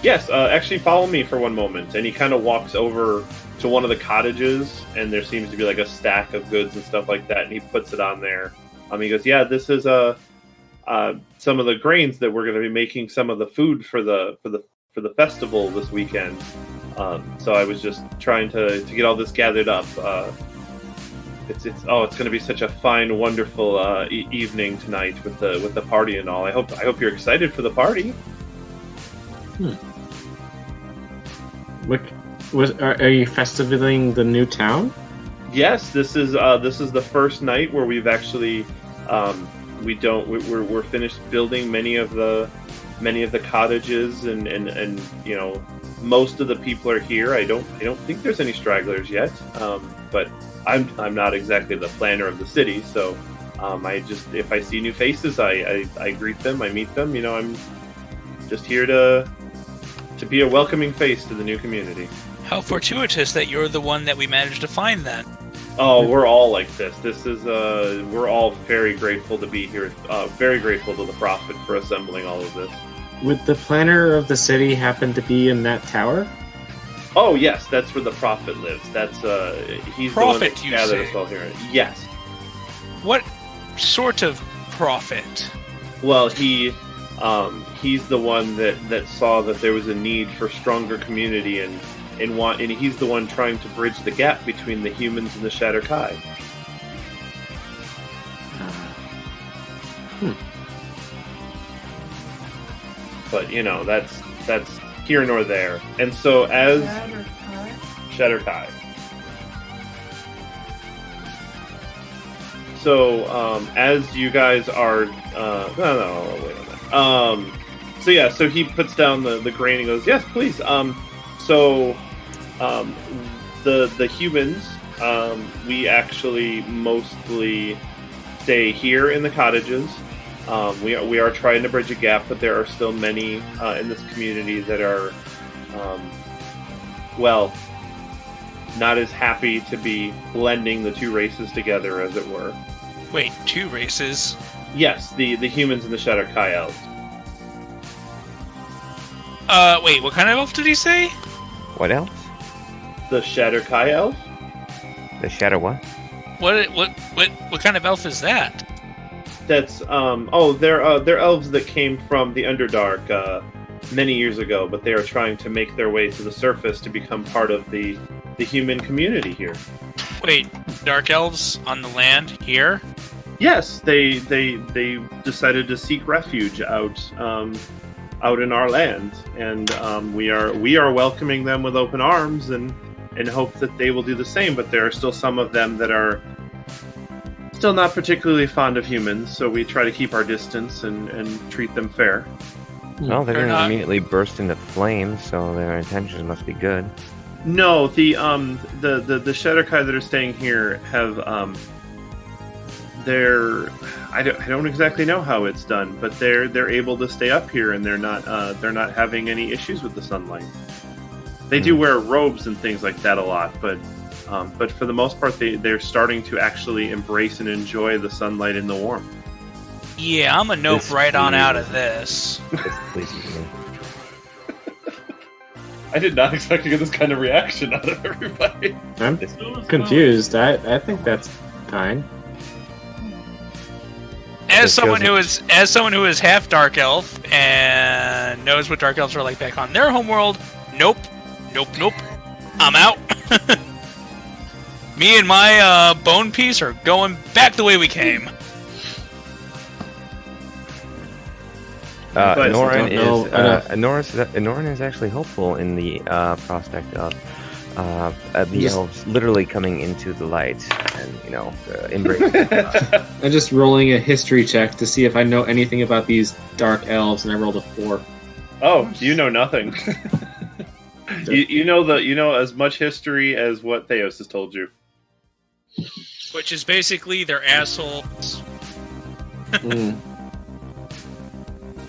[SPEAKER 1] actually follow me for one moment. And he kind of walks over to one of the cottages, and there seems to be like a stack of goods and stuff like that, and he puts it on there. He goes, "Yeah, this is some of the grains that we're going to be making some of the food for the festival this weekend." So I was just trying to get all this gathered up. It's going to be such a fine, wonderful evening tonight with the party and all. I hope you're excited for the party.
[SPEAKER 3] Are you festivaling the new town?
[SPEAKER 1] Yes, this is the first night where we've actually we're finished building many of the cottages and most of the people are here. I don't think there's any stragglers yet, but I'm not exactly the planner of the city, so if I see new faces, I greet them, I meet them. I'm just here to be a welcoming face to the new community.
[SPEAKER 4] How fortuitous that you're the one that we managed to find then.
[SPEAKER 1] Oh, we're all like this. We're all very grateful to be here. Very grateful to the Prophet for assembling all of this.
[SPEAKER 3] Would the planner of the city happen to be in that tower?
[SPEAKER 1] Oh, yes, that's where the Prophet lives. That's he's
[SPEAKER 4] Prophet,
[SPEAKER 1] the one that
[SPEAKER 4] you
[SPEAKER 1] gathered
[SPEAKER 4] say?
[SPEAKER 1] us all here. Yes.
[SPEAKER 4] What sort of prophet?
[SPEAKER 1] Well, he's the one that saw that there was a need for stronger community and he's the one trying to bridge the gap between the humans and the Shatterkai. But that's here nor there. And so as Shatterkai. So as you guys are wait a minute. So he puts down the grain and goes, "Yes, please." The humans, we actually mostly stay here in the cottages. We are trying to bridge a gap, but there are still many in this community that are, not as happy to be blending the two races together, as it were.
[SPEAKER 4] Wait, two races?
[SPEAKER 1] Yes, the humans and the Shatterkai elves.
[SPEAKER 4] Wait, what kind of elf did he say?
[SPEAKER 5] What else?
[SPEAKER 1] The Shatterkai elf?
[SPEAKER 5] The Shatter what?
[SPEAKER 4] What kind of elf is that?
[SPEAKER 1] That's they're elves that came from the Underdark. many years ago, but they are trying to make their way to the surface to become part of the human community here.
[SPEAKER 4] Wait, dark elves on the land here?
[SPEAKER 1] Yes, they decided to seek refuge out in our land, and we are welcoming them with open arms and hope that they will do the same. But there are still some of them that are still not particularly fond of humans, so we try to keep our distance and treat them fair.
[SPEAKER 5] Well, they're
[SPEAKER 4] They're
[SPEAKER 5] going to
[SPEAKER 4] not-
[SPEAKER 5] immediately burst into flames, so their intentions must be good.
[SPEAKER 1] No, the Shadowkai that are staying here have I don't exactly know how it's done, but they're able to stay up here, and they're not having any issues with the sunlight. They do wear robes and things like that a lot, but for the most part, they're starting to actually embrace and enjoy the sunlight and the warmth.
[SPEAKER 4] Yeah, I'm a nope
[SPEAKER 5] This
[SPEAKER 4] right on
[SPEAKER 5] is-
[SPEAKER 4] out of this.
[SPEAKER 5] This pleases me.
[SPEAKER 1] I did not expect to get this kind of reaction out of everybody.
[SPEAKER 3] I'm
[SPEAKER 5] This-
[SPEAKER 3] confused. I think that's fine.
[SPEAKER 4] As
[SPEAKER 5] This
[SPEAKER 4] someone
[SPEAKER 5] goes-
[SPEAKER 4] who is half dark elf and knows what dark elves are like back on their homeworld, nope. I'm out. Me and my bone piece are going back the way we came.
[SPEAKER 1] But-
[SPEAKER 5] Norin
[SPEAKER 3] No, I don't-
[SPEAKER 5] Norin is actually hopeful in the prospect of the
[SPEAKER 3] Just-
[SPEAKER 5] elves literally coming into the light and embracing.
[SPEAKER 3] I'm just rolling a history check to see if I know anything about these dark elves, and I rolled a 4.
[SPEAKER 1] Oh, you know nothing. you know as much history as what Theos has told you.
[SPEAKER 4] Which is basically they're assholes.
[SPEAKER 3] Mm.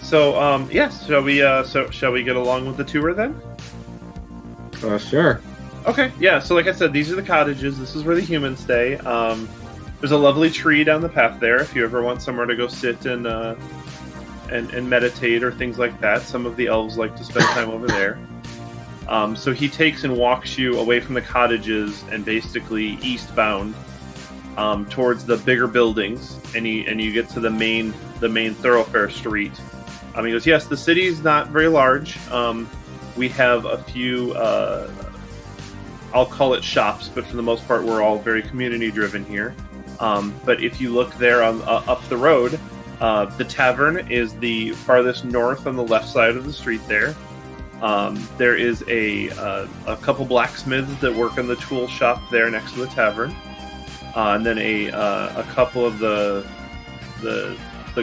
[SPEAKER 1] So yes, shall we get along with the tour then?
[SPEAKER 3] Sure.
[SPEAKER 1] Okay, yeah. So like I said, these are the cottages. This is where the humans stay. There's a lovely tree down the path there. If you ever want somewhere to go sit and meditate or things like that, some of the elves like to spend time over there. So he takes and walks you away from the cottages and basically eastbound towards the bigger buildings, and you get to the main thoroughfare street. He goes, yes, the city's not very large. We have a few, I'll call it shops, but for the most part, we're all very community-driven here. But if you look there on up the road, the tavern is the farthest north on the left side of the street there. There is a couple blacksmiths that work in the tool shop there next to the tavern. And then a couple of the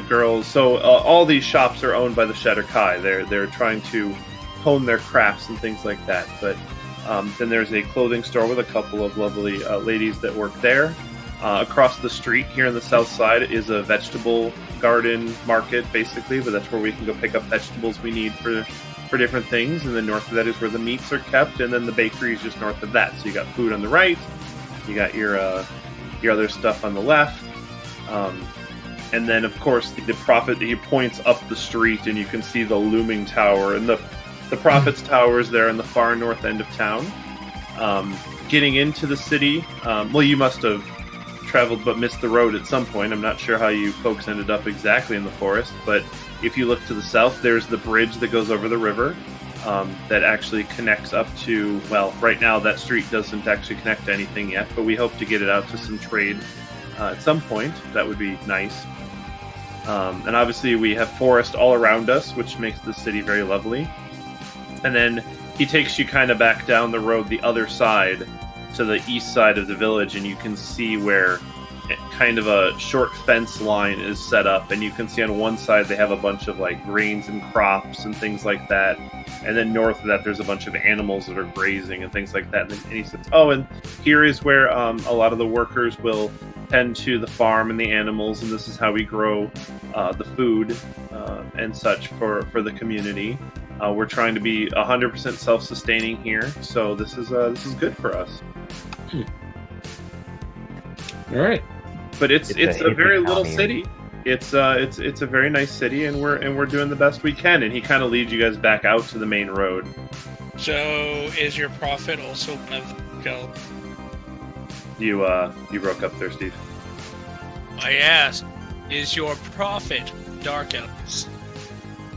[SPEAKER 1] girls. So all these shops are owned by the Shadowkai. They're trying to hone their crafts and things like that. But then there's a clothing store with a couple of lovely ladies that work there. Across the street here on the south side is a vegetable garden market, basically, but that's where we can go pick up vegetables we need for different things. And then north of that is where the meats are kept, and then the bakery is just north of that. So you got food on the right, you got your other stuff on the left. And then, of course, the prophet, he points up the street, and you can see the looming tower. And the prophet's tower is there in the far north end of town. Getting into the city, well, you must have traveled but missed the road at some point. I'm not sure how you folks ended up exactly in the forest, but if you look to the south, there's the bridge that goes over the river that actually connects up to, well, right now that street doesn't actually connect to anything yet, but we hope to get it out to some trade at some point. That would be nice. And obviously we have forest all around us, which makes the city very lovely. And then he takes you kind of back down the road the other side to the east side of the village, and you can see where kind of a short fence line is set up, and you can see on one side they have a bunch of like grains and crops and things like that, and then north of that there's a bunch of animals that are grazing and things like that. And he says, oh, and here is where a lot of the workers will tend to the farm and the animals, and this is how we grow the food and such for the community. We're trying to be 100% self-sustaining here, so this is good for us.
[SPEAKER 3] All right.
[SPEAKER 1] But it's
[SPEAKER 5] It's a
[SPEAKER 1] a very
[SPEAKER 5] hippie
[SPEAKER 1] little
[SPEAKER 5] commune.
[SPEAKER 1] city. It's a very nice city, and we're doing the best we can. And he kind of leads you guys back out to the main road.
[SPEAKER 4] So, is your prophet also one of the elves?
[SPEAKER 1] You broke up there, Steve.
[SPEAKER 4] I asked, is your prophet dark elves?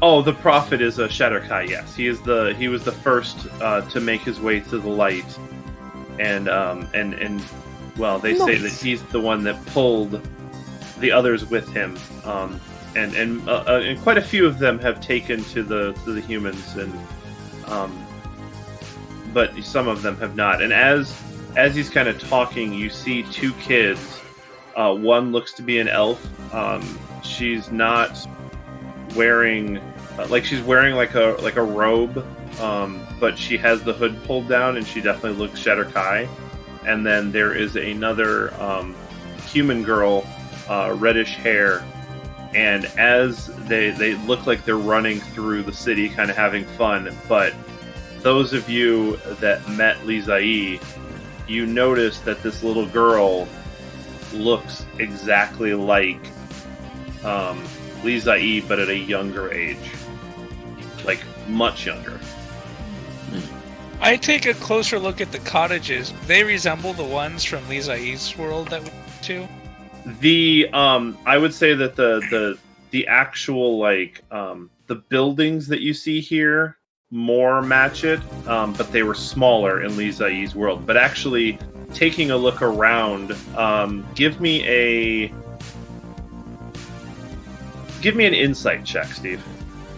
[SPEAKER 1] Oh, the prophet is a Shatterkai. Yes, he was the first to make his way to the light, and well, they say that he's the one that pulled the others with him, and quite a few of them have taken to the humans, and but some of them have not. And as he's kind of talking, you see two kids. One looks to be an elf. She's not wearing she's wearing like a robe, but she has the hood pulled down, and she definitely looks Shatterkai. And then there is another human girl, reddish hair, and as they look like they're running through the city, kind of having fun. But those of you that met Leezahie, you notice that this little girl looks exactly like Leezahie, but at a younger age, like much younger.
[SPEAKER 4] I take a closer look at the cottages. They resemble the ones from Leezahie's world that we went to.
[SPEAKER 1] I would say that the actual the buildings that you see here more match it, but they were smaller in Leezahie's world. But actually, taking a look around, give me an insight check, Steve.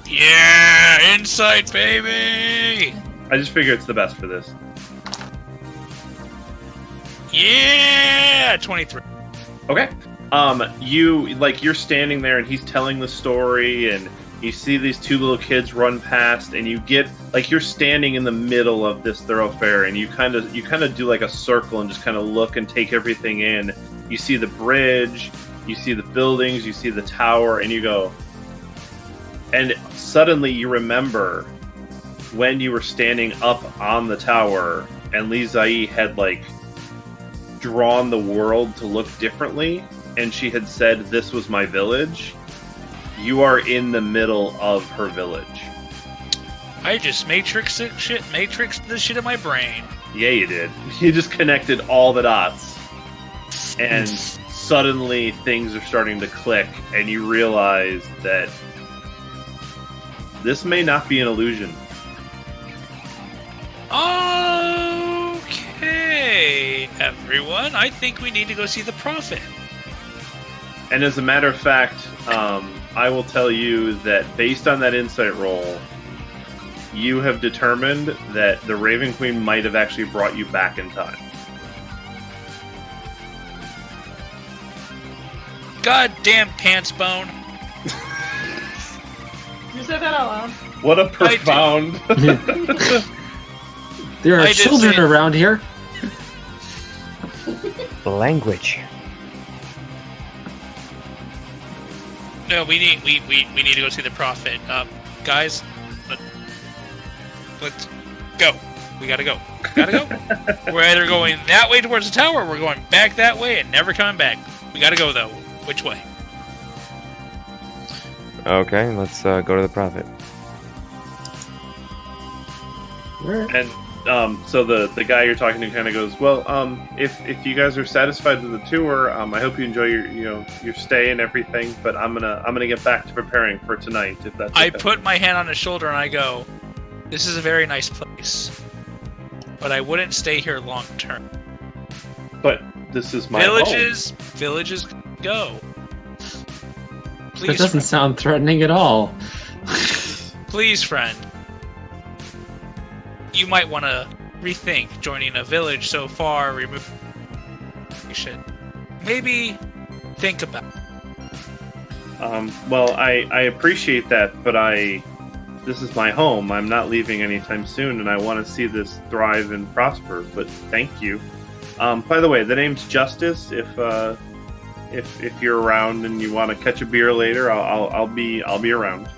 [SPEAKER 4] Yeah, insight, baby!
[SPEAKER 1] I just figure it's the best for this.
[SPEAKER 4] Yeah, 23.
[SPEAKER 1] Okay. You're standing there and he's telling the story, and you see these two little kids run past, and you get you're standing in the middle of this thoroughfare, and you kind of do like a circle and just kind of look and take everything in. You see the bridge, you see the buildings, you see the tower, and you go, and suddenly you remember when you were standing up on the tower and Leezahie had drawn the world to look differently, and she had said, "This was my village." You are in the middle of her village.
[SPEAKER 4] I just matrixed the shit in my brain.
[SPEAKER 1] Yeah, you did. You just connected all the dots. And suddenly things are starting to click, and you realize that this may not be an illusion.
[SPEAKER 4] Okay, everyone. I think we need to go see the prophet.
[SPEAKER 1] And as a matter of fact, I will tell you that based on that insight roll, you have determined that the Raven Queen might have actually brought you back in time.
[SPEAKER 4] Goddamn pants bone.
[SPEAKER 2] You said that out loud.
[SPEAKER 1] What a profound...
[SPEAKER 3] There are children around here.
[SPEAKER 5] Language.
[SPEAKER 4] No, we need to go see the prophet. Guys, let's go. We gotta go. We're either going that way towards the tower, or we're going back that way and never coming back. We gotta go though. Which way?
[SPEAKER 5] Okay, let's go to the prophet.
[SPEAKER 1] And so the guy you're talking to kind of goes, well, if you guys are satisfied with the tour, I hope you enjoy your stay and everything. But I'm gonna get back to preparing for tonight. If that's okay.
[SPEAKER 4] I put my hand on his shoulder and I go, "This is a very nice place, but I wouldn't stay here long term."
[SPEAKER 1] But this is my
[SPEAKER 4] Villages go. Please,
[SPEAKER 3] that doesn't sound threatening at all.
[SPEAKER 4] Please, friend. You might want to rethink joining a village so far removed. You should maybe think about it.
[SPEAKER 1] Well, I appreciate that, but this is my home. I'm not leaving anytime soon, and I want to see this thrive and prosper. But thank you. By the way, the name's Justice. If you're around and you want to catch a beer later, I'll be around.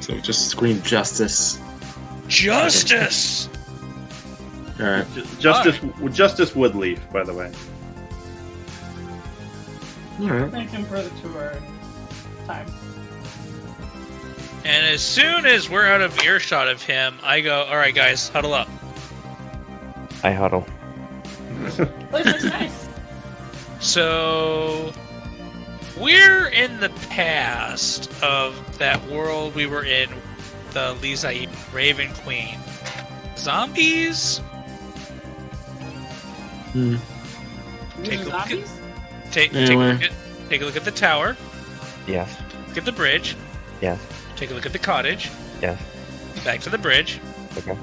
[SPEAKER 3] So just scream justice.
[SPEAKER 4] Justice!
[SPEAKER 3] Alright.
[SPEAKER 1] Justice Woodleaf, by the way.
[SPEAKER 3] Alright.
[SPEAKER 2] Thank him for the tour time.
[SPEAKER 4] And as soon as we're out of earshot of him, I go, "Alright guys, huddle up."
[SPEAKER 5] I huddle.
[SPEAKER 2] Place looks nice.
[SPEAKER 4] So, We're in the past of that world we were in, the Leezahie Raven Queen. Zombies?
[SPEAKER 3] Hmm.
[SPEAKER 4] Take a look at,
[SPEAKER 2] Zombies?
[SPEAKER 4] take a look at the tower.
[SPEAKER 5] Yes.
[SPEAKER 4] Look at the bridge.
[SPEAKER 5] Yes.
[SPEAKER 4] Take a look at the cottage.
[SPEAKER 5] Yes.
[SPEAKER 4] Back to the bridge.
[SPEAKER 5] Okay.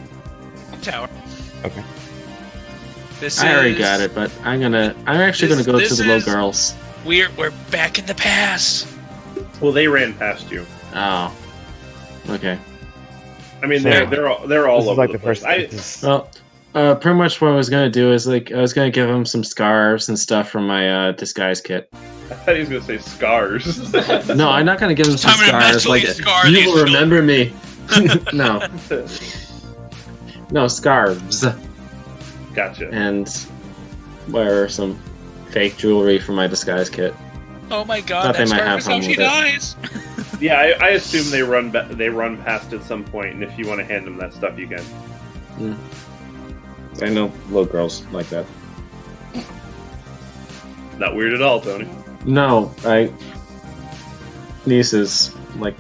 [SPEAKER 4] Tower.
[SPEAKER 5] Okay.
[SPEAKER 3] I already got it, but I'm actually gonna go to the little girls.
[SPEAKER 4] We're back in the past.
[SPEAKER 1] Well, they ran past you.
[SPEAKER 3] Oh. Okay.
[SPEAKER 1] I mean,
[SPEAKER 5] So-
[SPEAKER 1] they're all
[SPEAKER 5] This is
[SPEAKER 1] over
[SPEAKER 5] like
[SPEAKER 1] the
[SPEAKER 5] the
[SPEAKER 1] place.
[SPEAKER 5] first.
[SPEAKER 3] Well, pretty much what I was gonna do is I was gonna give him some scarves and stuff from my disguise kit.
[SPEAKER 1] I thought he was gonna say scars.
[SPEAKER 3] No, I'm not gonna give him some
[SPEAKER 4] Time to
[SPEAKER 3] scars.
[SPEAKER 4] mentally
[SPEAKER 3] Like
[SPEAKER 4] scar
[SPEAKER 3] you
[SPEAKER 4] these
[SPEAKER 3] will remember me. No, no scarves
[SPEAKER 1] Gotcha.
[SPEAKER 3] and wear some fake jewelry from my disguise kit.
[SPEAKER 4] Oh my god,
[SPEAKER 3] Thought they
[SPEAKER 4] that
[SPEAKER 3] might
[SPEAKER 4] scarf
[SPEAKER 3] have
[SPEAKER 4] is how
[SPEAKER 3] fun
[SPEAKER 4] she
[SPEAKER 3] with it.
[SPEAKER 4] dies.
[SPEAKER 1] Yeah, I assume they run past at some point, and if you want to hand them that stuff, you can.
[SPEAKER 3] I know little girls like that.
[SPEAKER 1] Not weird at all, Tony.
[SPEAKER 3] No, nieces like.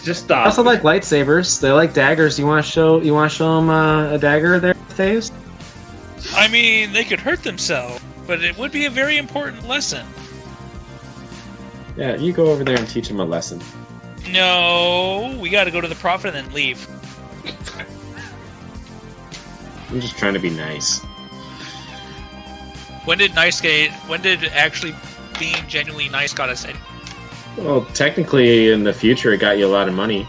[SPEAKER 1] Just
[SPEAKER 3] I
[SPEAKER 1] stop.
[SPEAKER 3] also like lightsabers. They like daggers. You want to show them a dagger there, Thaves?
[SPEAKER 4] I mean, they could hurt themselves, but it would be a very important lesson.
[SPEAKER 3] Yeah, you go over there and teach them a lesson.
[SPEAKER 4] No, we gotta go to the prophet and then leave.
[SPEAKER 3] I'm just trying to be nice.
[SPEAKER 4] When did actually being genuinely nice got us in?
[SPEAKER 3] Well, technically, in the future, it got you a lot of money.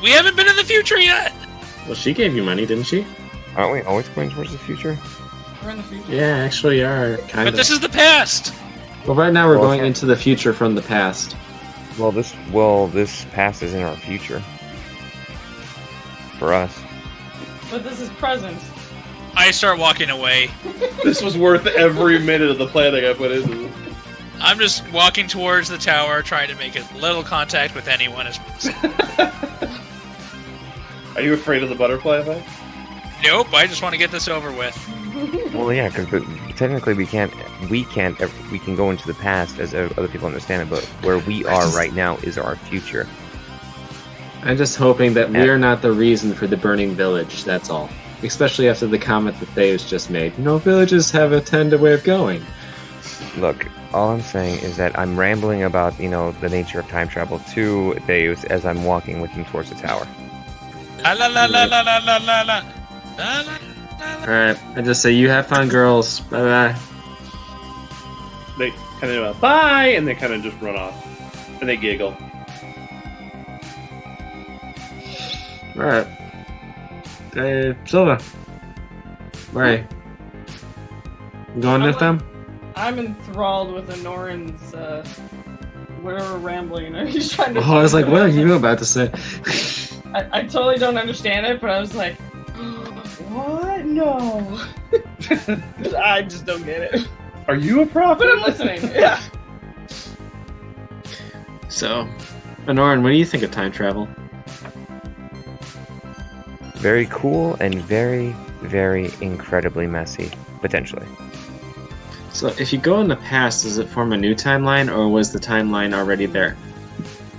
[SPEAKER 4] We haven't been in the future yet!
[SPEAKER 3] Well, she gave you money, didn't she?
[SPEAKER 5] Aren't we always going towards the future?
[SPEAKER 2] We're in the future.
[SPEAKER 3] Yeah, actually, you are kind
[SPEAKER 4] But
[SPEAKER 3] of.
[SPEAKER 4] this is the past!
[SPEAKER 3] Well, right now we're
[SPEAKER 5] Well,
[SPEAKER 3] going
[SPEAKER 5] okay.
[SPEAKER 3] into the future from the past.
[SPEAKER 5] This past is in our future. For us.
[SPEAKER 2] But this is present.
[SPEAKER 4] I start walking away.
[SPEAKER 1] This was worth every minute of the planning I put into it.
[SPEAKER 4] I'm just walking towards the tower, trying to make as little contact with anyone as possible.
[SPEAKER 1] Are you afraid of the butterfly effect?
[SPEAKER 4] Nope, I just want to get this over with.
[SPEAKER 5] Well, yeah, because technically we can go into the past as other people understand it, but where we are right now is our future.
[SPEAKER 3] I'm just hoping that we're not the reason for the burning village, that's all. Especially after the comment that Thaves just made. No villages have a tender way of going.
[SPEAKER 5] Look, all I'm saying is that I'm rambling about, the nature of time travel to Deus as I'm walking with him towards the tower.
[SPEAKER 4] La la la la la la la la la. La la la la.
[SPEAKER 3] Alright, I just say you have fun, girls. Bye-bye.
[SPEAKER 1] They kind of bye, and they kind of just run off, and they giggle.
[SPEAKER 3] Alright. Silva. Right. You going with them?
[SPEAKER 2] I'm enthralled with Anoran's, whatever rambling he's trying to
[SPEAKER 3] Oh, I was like, what are you about to say?
[SPEAKER 2] I totally don't understand it, but I was like, what? No. I just don't get it.
[SPEAKER 1] Are you a prophet?
[SPEAKER 2] But I'm listening, yeah.
[SPEAKER 3] So, Anoran, what do you think of time travel?
[SPEAKER 5] Very cool and very, very incredibly messy, potentially.
[SPEAKER 3] So, if you go in the past, does it form a new timeline, or was the timeline already there?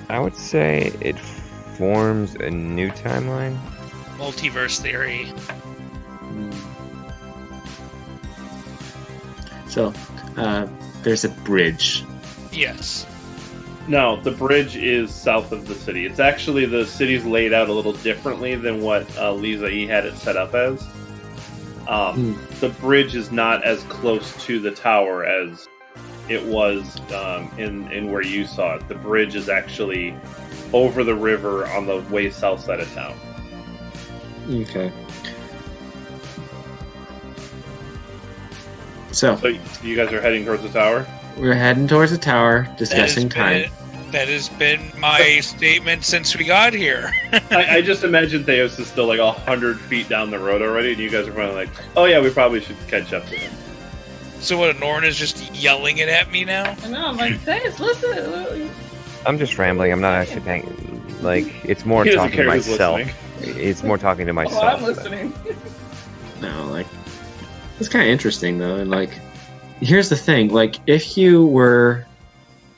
[SPEAKER 5] I would say it forms a new timeline.
[SPEAKER 4] Multiverse theory.
[SPEAKER 3] So, there's a bridge.
[SPEAKER 4] Yes.
[SPEAKER 1] No, the bridge is south of the city. It's actually, the city's laid out a little differently than what Leezahie had it set up as. The bridge is not as close to the tower as it was in where you saw it. The bridge is actually over the river on the way south side of town.
[SPEAKER 3] Okay. So,
[SPEAKER 1] So you guys are heading towards the tower?
[SPEAKER 3] we're heading towards the tower, discussing time.
[SPEAKER 4] That has been my statement since we got here.
[SPEAKER 1] I just imagine Theos is still like 100 feet down the road already, and you guys are probably like, oh yeah, we probably should catch up to him.
[SPEAKER 4] So what, Norn is just yelling it at me now?
[SPEAKER 2] I know, I'm like, thanks, listen.
[SPEAKER 5] I'm just rambling. I'm not actually paying. It's more
[SPEAKER 1] He doesn't
[SPEAKER 5] talking to
[SPEAKER 1] care who's
[SPEAKER 5] myself.
[SPEAKER 1] listening.
[SPEAKER 5] It's more talking to
[SPEAKER 2] Oh,
[SPEAKER 5] myself.
[SPEAKER 2] I'm listening.
[SPEAKER 3] No, it's kind of interesting though, and here's the thing. Like, if you were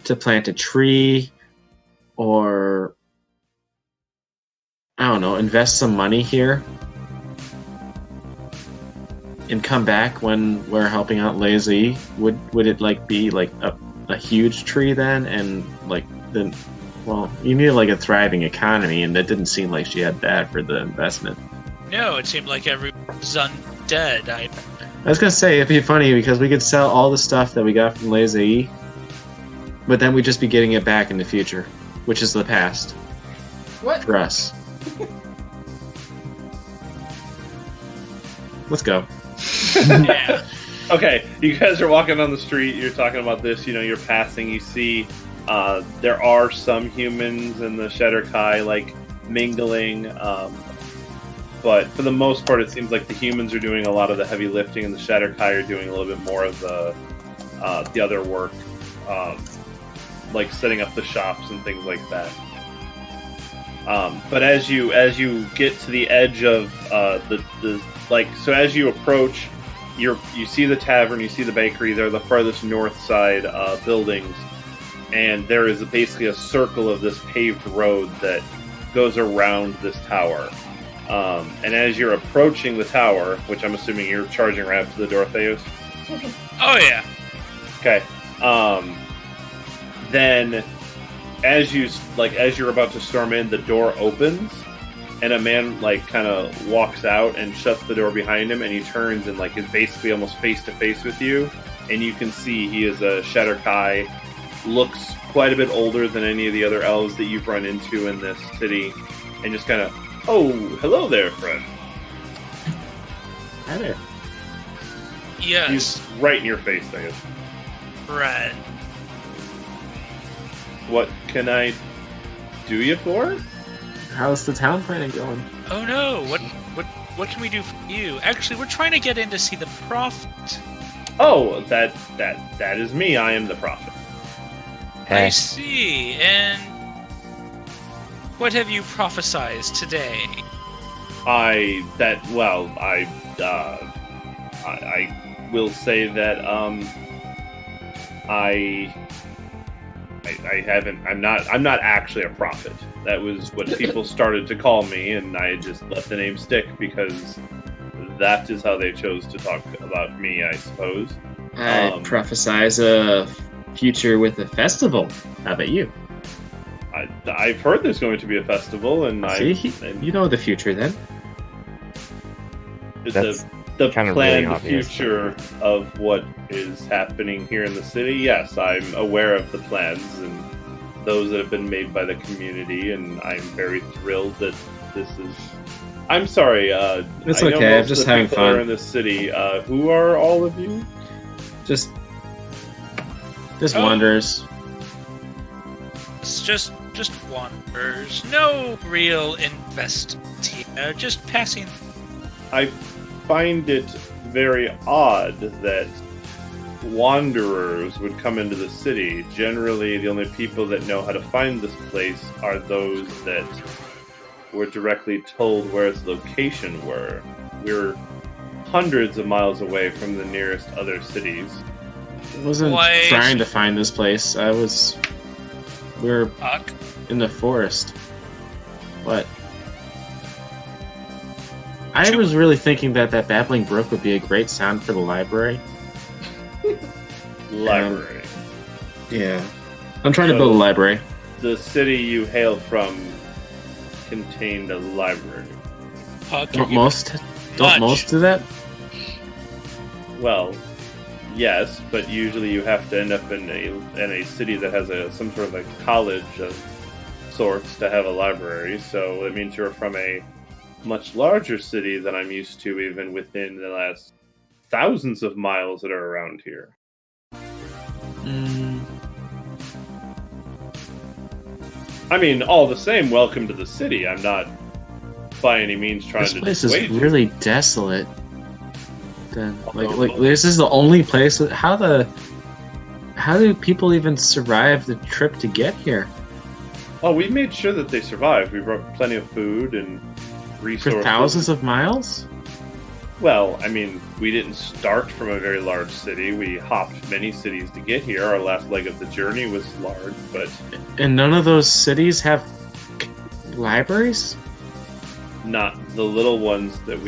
[SPEAKER 3] to plant a tree or, I don't know, invest some money here and come back when we're helping out Leezahie, would it like be like a huge tree then? And like then, well, you need like a thriving economy, and that didn't seem like she had that for the investment.
[SPEAKER 4] No, it seemed like everyone's undead. I
[SPEAKER 3] was gonna say it'd be funny because we could sell all the stuff that we got from Leezahie, but then we'd just be getting it back in the future, which is the past
[SPEAKER 2] What?
[SPEAKER 3] for us. Let's go.
[SPEAKER 4] yeah.
[SPEAKER 1] Okay, you guys are walking down the street, you're talking about this, you're passing, you see there are some humans in the Shadar-kai, like, mingling, but for the most part it seems like the humans are doing a lot of the heavy lifting and the Shadar-kai are doing a little bit more of the other work, like setting up the shops and things like that. But as you get to the edge of so as you approach, you see the tavern, you see the bakery. They're the farthest north side buildings, and there is basically a circle of this paved road that goes around this tower. And as you're approaching the tower, which I'm assuming you're charging right up to the Dorotheus.
[SPEAKER 4] Oh yeah.
[SPEAKER 1] Okay. Then, as you're about to storm in, the door opens, and a man kind of walks out and shuts the door behind him, and he turns and is basically almost face to face with you, and you can see he is a Shadar-kai, looks quite a bit older than any of the other elves that you've run into in this city, and just kind of, oh, hello there, friend.
[SPEAKER 3] Hi there.
[SPEAKER 4] Yes.
[SPEAKER 1] He's right in your face, I guess.
[SPEAKER 4] Right.
[SPEAKER 1] What can I do you for?
[SPEAKER 3] How's the town planning going?
[SPEAKER 4] Oh no! What can we do for you? Actually, we're trying to get in to see the prophet.
[SPEAKER 1] Oh, that is me. I am the prophet.
[SPEAKER 4] I see. And what have you prophesized today?
[SPEAKER 1] I will say that I haven't. I'm not actually a prophet. That was what people started to call me, and I just let the name stick because that is how they chose to talk about me, I suppose.
[SPEAKER 3] I prophesize a future with a festival. How about you?
[SPEAKER 1] I've heard there's going to be a festival, and
[SPEAKER 3] you know the future then.
[SPEAKER 1] The
[SPEAKER 5] kind of
[SPEAKER 1] planned
[SPEAKER 5] really obvious,
[SPEAKER 1] future of what is happening here in the city. Yes, I'm aware of the plans and those that have been made by the community, and I'm very thrilled that this is. I'm sorry.
[SPEAKER 3] It's
[SPEAKER 1] I know
[SPEAKER 3] okay. I'm
[SPEAKER 1] most
[SPEAKER 3] just
[SPEAKER 1] of the
[SPEAKER 3] having
[SPEAKER 1] people that are
[SPEAKER 3] fun.
[SPEAKER 1] in this city. Who are all of you?
[SPEAKER 3] Just wanderers.
[SPEAKER 4] It's just wanderers. No real investment here. Just passing.
[SPEAKER 1] I find it very odd that wanderers would come into the city. Generally, the only people that know how to find this place are those that were directly told where its location were. We're hundreds of miles away from the nearest other cities.
[SPEAKER 3] I wasn't trying to find this place. We were in the forest. What? I was really thinking that babbling brook would be a great sound for the library.
[SPEAKER 1] Library.
[SPEAKER 3] Yeah. I'm trying to build a library.
[SPEAKER 1] The city you hail from contained a library.
[SPEAKER 3] Don't most do that?
[SPEAKER 1] Well, yes, but usually you have to end up in a city that has some sort of a college of sorts to have a library, so it means you're from a much larger city than I'm used to, even within the last thousands of miles that are around here. I mean, all the same, welcome to the city. I'm not by any means trying to
[SPEAKER 3] This place
[SPEAKER 1] dissuade
[SPEAKER 3] is
[SPEAKER 1] you.
[SPEAKER 3] really desolate. Then, this is the only place. How do people even survive the trip to get here?
[SPEAKER 1] Oh, we made sure that they survived. We brought plenty of food and resources.
[SPEAKER 3] For thousands of miles?
[SPEAKER 1] Well, I mean, we didn't start from a very large city. We hopped many cities to get here. Our last leg of the journey was large, but
[SPEAKER 3] And none of those cities have libraries?
[SPEAKER 1] not the little ones that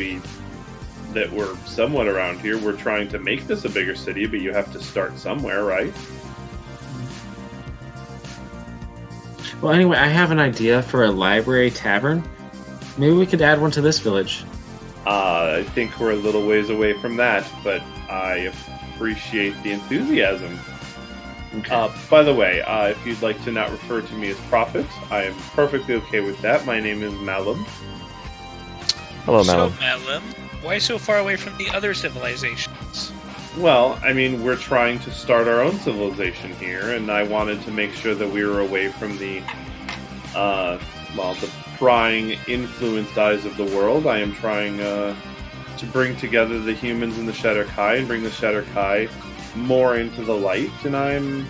[SPEAKER 1] were somewhat around here. We're trying to make this a bigger city, but you have to start somewhere, right?
[SPEAKER 3] Well, anyway, I have an idea for a library tavern. Maybe we could add one to this village.
[SPEAKER 1] I think we're a little ways away from that, but I appreciate the enthusiasm.
[SPEAKER 3] Okay.
[SPEAKER 1] By the way, if you'd like to not refer to me as Prophet, I am perfectly okay with that. My name is Malum.
[SPEAKER 5] Hello,
[SPEAKER 4] So,
[SPEAKER 5] Malum.
[SPEAKER 4] Malum, why so far away from the other civilizations?
[SPEAKER 1] Well, I mean, we're trying to start our own civilization here, and I wanted to make sure that we were away from the prying, influenced eyes of the world. I am trying to bring together the humans and the Shatterkai and bring the Shatterkai more into the light, and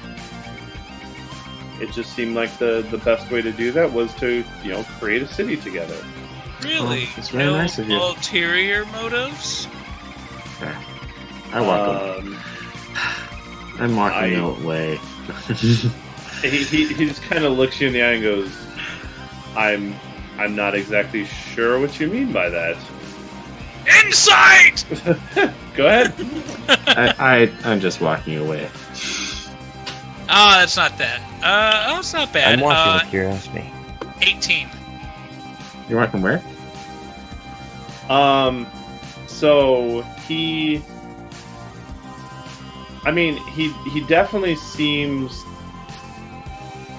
[SPEAKER 1] it just seemed like the best way to do that was to, create a city together.
[SPEAKER 4] Really?
[SPEAKER 3] Oh, that's very
[SPEAKER 4] no
[SPEAKER 3] nice of you.
[SPEAKER 4] ulterior motives?
[SPEAKER 3] I walk away. I'm walking away.
[SPEAKER 1] He just kind of looks you in the eye and goes, I'm not exactly sure what you mean by that.
[SPEAKER 4] Insight!
[SPEAKER 1] Go ahead.
[SPEAKER 3] I'm just walking away.
[SPEAKER 4] Ah, that's not that. It's not bad.
[SPEAKER 5] I'm watching with curiosity.
[SPEAKER 4] 18.
[SPEAKER 3] You're walking where?
[SPEAKER 1] So he definitely seems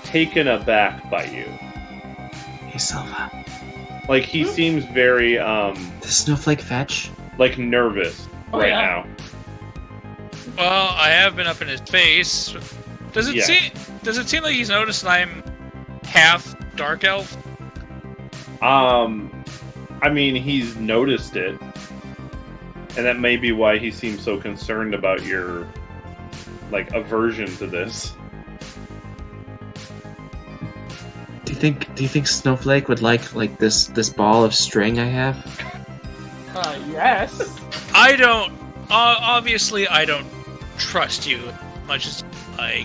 [SPEAKER 1] taken aback by you.
[SPEAKER 3] Hey, Silva.
[SPEAKER 1] Like, he seems very,
[SPEAKER 3] The snowflake fetch?
[SPEAKER 1] like, nervous
[SPEAKER 2] Oh,
[SPEAKER 1] right
[SPEAKER 2] yeah.
[SPEAKER 1] now.
[SPEAKER 4] Well, I have been up in his face. Does it
[SPEAKER 1] Yeah.
[SPEAKER 4] seem like he's noticed that I'm half dark elf?
[SPEAKER 1] He's noticed it. And that may be why he seems so concerned about your, aversion to this.
[SPEAKER 3] Do you think Snowflake would like this ball of string I have?
[SPEAKER 2] Yes.
[SPEAKER 4] I don't. Obviously, I don't trust you as much as I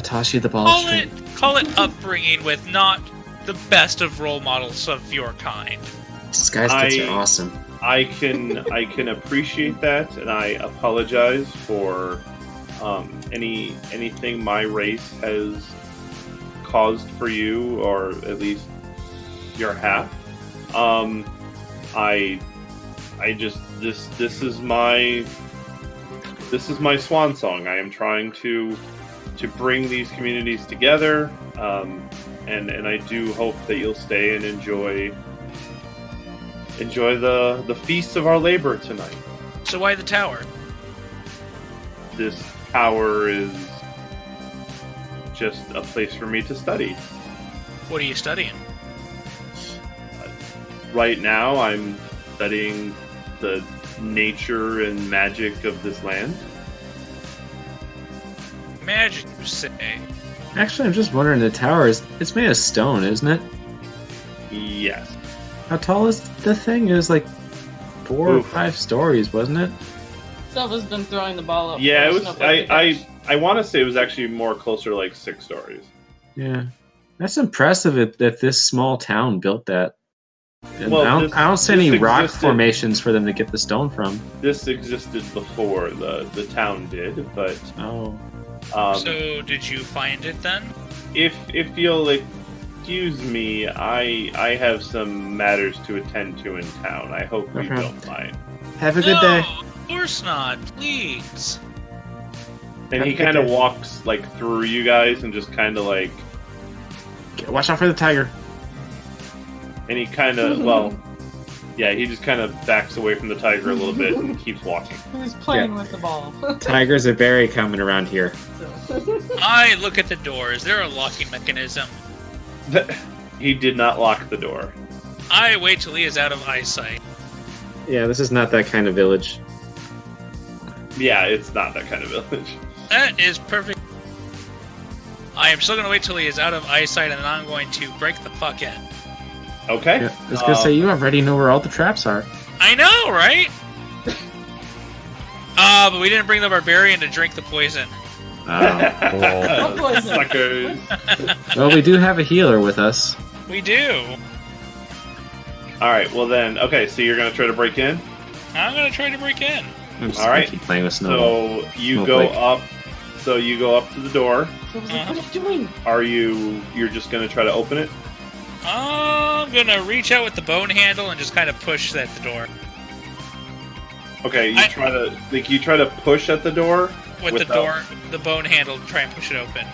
[SPEAKER 3] toss you the ball of string.
[SPEAKER 4] Call it upbringing with not the best of role models of your kind.
[SPEAKER 3] Disguise kits are awesome.
[SPEAKER 1] I can appreciate that, and I apologize for anything my race has caused for you, or at least your half. This is my swan song. I am trying to bring these communities together, and I do hope that you'll stay and enjoy the feast of our labor tonight.
[SPEAKER 4] So why the tower?
[SPEAKER 1] This tower is just a place for me to study.
[SPEAKER 4] What are you studying?
[SPEAKER 1] Right now, I'm studying the nature and magic of this land.
[SPEAKER 4] Magic, you say?
[SPEAKER 3] Actually, I'm just wondering, the tower it's made of stone, isn't it?
[SPEAKER 1] Yes.
[SPEAKER 3] How tall is the thing? It was like 4 or
[SPEAKER 1] Oof.
[SPEAKER 3] 5 stories, wasn't it?
[SPEAKER 2] Silva's been throwing the ball up.
[SPEAKER 1] Yeah,
[SPEAKER 2] for
[SPEAKER 1] it was.
[SPEAKER 2] Snowflake to catch.
[SPEAKER 1] I want to say it was actually more closer to 6 stories.
[SPEAKER 3] Yeah. That's impressive that this small town built that. And
[SPEAKER 1] Well,
[SPEAKER 3] I don't see any
[SPEAKER 1] this
[SPEAKER 3] rock
[SPEAKER 1] existed-
[SPEAKER 3] formations for them to get the stone from.
[SPEAKER 1] This existed before the town did, but
[SPEAKER 3] Oh.
[SPEAKER 4] So did you find it then?
[SPEAKER 1] if you'll excuse me, I have some matters to attend to in town. I hope you
[SPEAKER 3] Okay.
[SPEAKER 1] don't mind.
[SPEAKER 3] Have a good
[SPEAKER 4] no,
[SPEAKER 3] day.
[SPEAKER 4] of course not. Please.
[SPEAKER 1] And
[SPEAKER 3] Have
[SPEAKER 1] he
[SPEAKER 3] a good
[SPEAKER 1] kind of
[SPEAKER 3] day.
[SPEAKER 1] walks through you guys and just kind of
[SPEAKER 3] Watch out for the tiger.
[SPEAKER 1] and he kind of he just kind of backs away from the tiger a little bit and keeps walking.
[SPEAKER 2] He's playing with the ball.
[SPEAKER 3] Tigers are very common around here.
[SPEAKER 4] I look at the door. Is there a locking mechanism?
[SPEAKER 1] He did not lock the door.
[SPEAKER 4] I wait till he is out of eyesight.
[SPEAKER 3] Yeah, this is not that kind of village.
[SPEAKER 1] Yeah, it's not that kind of village.
[SPEAKER 4] That is perfect. I am still going to wait till he is out of eyesight, and then I'm going to break the fuck in.
[SPEAKER 1] Okay.
[SPEAKER 3] Yeah, I was gonna say, you already know where all the traps are.
[SPEAKER 4] I know, right? Ah, but we didn't bring the barbarian to drink the poison.
[SPEAKER 3] Oh.
[SPEAKER 2] poison.
[SPEAKER 1] Suckers.
[SPEAKER 3] Well, we do have a healer with us.
[SPEAKER 4] We do.
[SPEAKER 1] All right. Well then, okay. So you're gonna try to break in.
[SPEAKER 4] I'm gonna try to break in.
[SPEAKER 3] I'm just
[SPEAKER 1] All
[SPEAKER 3] gonna
[SPEAKER 1] right.
[SPEAKER 3] keep playing with Snowball.
[SPEAKER 1] So you go
[SPEAKER 3] Snowflake.
[SPEAKER 1] up. So you go up to the door.
[SPEAKER 2] So I was like, what are you doing?
[SPEAKER 1] Are you're just gonna try to open it?
[SPEAKER 4] I'm gonna reach out with the bone handle and just kind of push at the door.
[SPEAKER 1] Okay. You try to push at the door
[SPEAKER 4] With the bone handle to try and push it open.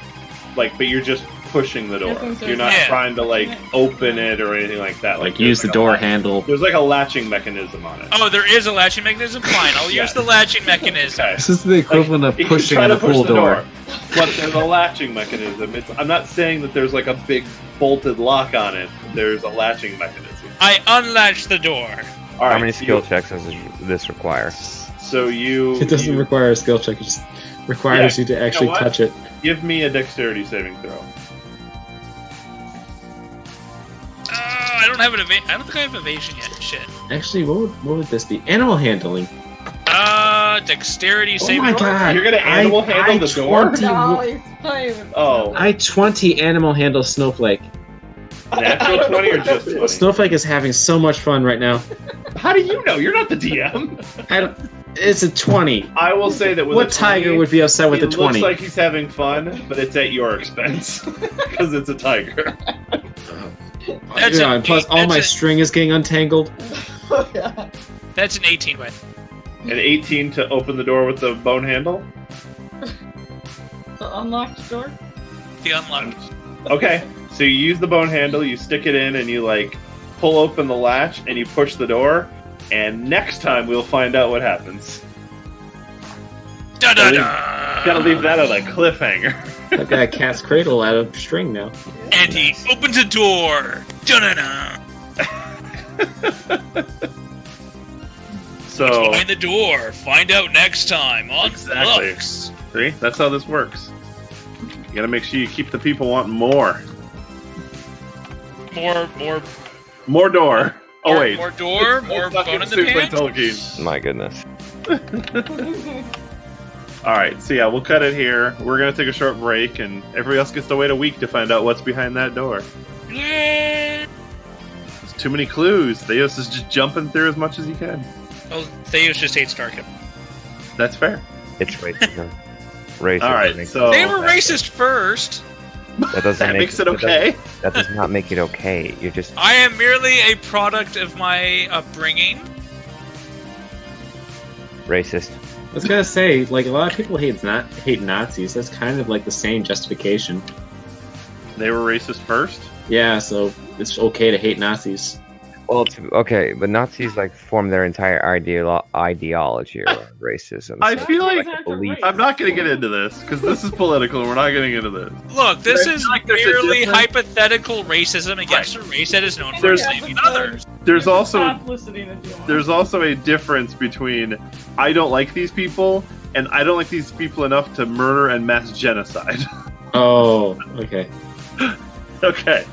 [SPEAKER 1] but you're just pushing the door.
[SPEAKER 2] Difference
[SPEAKER 1] You're not
[SPEAKER 4] Yeah.
[SPEAKER 1] trying to open it or anything like that.
[SPEAKER 3] Like,
[SPEAKER 1] there's
[SPEAKER 3] use the
[SPEAKER 1] a
[SPEAKER 3] door
[SPEAKER 1] latch-
[SPEAKER 3] handle.
[SPEAKER 1] There's like a latching mechanism on it.
[SPEAKER 4] Oh, there is a latching mechanism? Fine, I'll
[SPEAKER 1] Yeah.
[SPEAKER 4] use the latching mechanism.
[SPEAKER 1] Okay.
[SPEAKER 3] This is the equivalent
[SPEAKER 1] You
[SPEAKER 3] of
[SPEAKER 1] can
[SPEAKER 3] pushing
[SPEAKER 1] try
[SPEAKER 3] in
[SPEAKER 1] to
[SPEAKER 3] a
[SPEAKER 1] push
[SPEAKER 3] pool
[SPEAKER 1] the
[SPEAKER 3] door.
[SPEAKER 1] but there's a latching mechanism. I'm not saying that there's like a big bolted lock on it. There's a latching mechanism.
[SPEAKER 4] I unlatch the door.
[SPEAKER 1] All right.
[SPEAKER 5] How many
[SPEAKER 1] so
[SPEAKER 5] skill
[SPEAKER 1] you-
[SPEAKER 5] checks does this require?
[SPEAKER 1] So you.
[SPEAKER 3] It doesn't
[SPEAKER 1] you
[SPEAKER 3] require a skill check. It just requires you to actually
[SPEAKER 1] what?
[SPEAKER 3] touch it.
[SPEAKER 1] give me a dexterity saving throw.
[SPEAKER 4] I don't have I don't think I have evasion yet. Shit.
[SPEAKER 3] Actually, what would this be? Animal handling.
[SPEAKER 4] Dexterity
[SPEAKER 3] Oh
[SPEAKER 4] saving
[SPEAKER 3] my
[SPEAKER 4] throw?
[SPEAKER 3] god!
[SPEAKER 1] You're gonna animal handle the door?
[SPEAKER 3] 20
[SPEAKER 2] No, he's playing with
[SPEAKER 1] Oh.
[SPEAKER 3] I 20 animal handle Snowflake.
[SPEAKER 1] Natural 20 or just 20?
[SPEAKER 3] Snowflake is having so much fun right now.
[SPEAKER 1] How do you know? You're not the DM.
[SPEAKER 3] It's a 20.
[SPEAKER 1] I will say that with
[SPEAKER 3] What
[SPEAKER 1] a 20,
[SPEAKER 3] tiger would be upset with
[SPEAKER 1] it
[SPEAKER 3] a 20?
[SPEAKER 1] looks like he's having fun, but it's at your expense because it's a tiger.
[SPEAKER 4] That's
[SPEAKER 3] Yeah,
[SPEAKER 4] an
[SPEAKER 3] and plus
[SPEAKER 4] eight-
[SPEAKER 3] all
[SPEAKER 4] that's
[SPEAKER 3] my
[SPEAKER 4] a-
[SPEAKER 3] string is getting untangled.
[SPEAKER 2] yeah.
[SPEAKER 4] That's an 18, way.
[SPEAKER 1] An 18 to open the door with the bone handle.
[SPEAKER 2] The unlocked door?
[SPEAKER 4] The unlock.
[SPEAKER 1] Okay, so you use the bone handle, you stick it in, and you like pull open the latch, and you push the door. And next time we'll find out what happens.
[SPEAKER 4] Da da da!
[SPEAKER 1] Gotta leave that on a cliffhanger.
[SPEAKER 3] I've got a cat's cradle out of string now.
[SPEAKER 4] And he opens a door. Da da da!
[SPEAKER 1] So
[SPEAKER 4] Find the door. Find out next time on
[SPEAKER 1] Exactly.
[SPEAKER 4] Flux.
[SPEAKER 1] see, that's how this works. You gotta make sure you keep the people wanting more.
[SPEAKER 4] More
[SPEAKER 1] door. Oh wait.
[SPEAKER 4] More door, more
[SPEAKER 1] It's not
[SPEAKER 4] bone in the
[SPEAKER 1] Super
[SPEAKER 4] pan.
[SPEAKER 1] Tolkien.
[SPEAKER 5] My goodness.
[SPEAKER 1] All right, so yeah, we'll cut it here. We're gonna take a short break, and everybody else gets to wait a week to find out what's behind that door.
[SPEAKER 4] Yeah.
[SPEAKER 1] There's too many clues. Theos is just jumping through as much as he can.
[SPEAKER 4] Oh, Theos just hates Starkip.
[SPEAKER 1] That's fair.
[SPEAKER 5] It's racism. Racism.
[SPEAKER 1] All right, so
[SPEAKER 4] They were racist first.
[SPEAKER 5] That doesn't
[SPEAKER 1] that
[SPEAKER 5] make
[SPEAKER 1] makes it okay.
[SPEAKER 5] That does not make it okay. You're just
[SPEAKER 4] I am merely a product of my upbringing.
[SPEAKER 5] racist.
[SPEAKER 3] I was gonna say, like, a lot of people hate Nazis. That's kind of like the same justification.
[SPEAKER 1] They were racist first.
[SPEAKER 3] Yeah, so it's okay to hate Nazis.
[SPEAKER 5] Well, okay, but Nazis like form their entire ideology around racism.
[SPEAKER 1] I
[SPEAKER 5] so
[SPEAKER 1] feel
[SPEAKER 5] it's
[SPEAKER 1] like
[SPEAKER 5] a belief.
[SPEAKER 1] I'm not going to get into this because this is political. And we're not getting into this.
[SPEAKER 4] Look, this
[SPEAKER 1] There's
[SPEAKER 4] is
[SPEAKER 1] like there's a
[SPEAKER 4] merely
[SPEAKER 1] difference-
[SPEAKER 4] hypothetical racism against a race that is known for
[SPEAKER 1] There's-
[SPEAKER 4] enslaving others.
[SPEAKER 1] There's also
[SPEAKER 2] Stop listening if you want.
[SPEAKER 1] there's also a difference between I don't like these people and I don't like these people enough to murder and mass genocide.
[SPEAKER 3] Oh, okay.
[SPEAKER 1] Okay,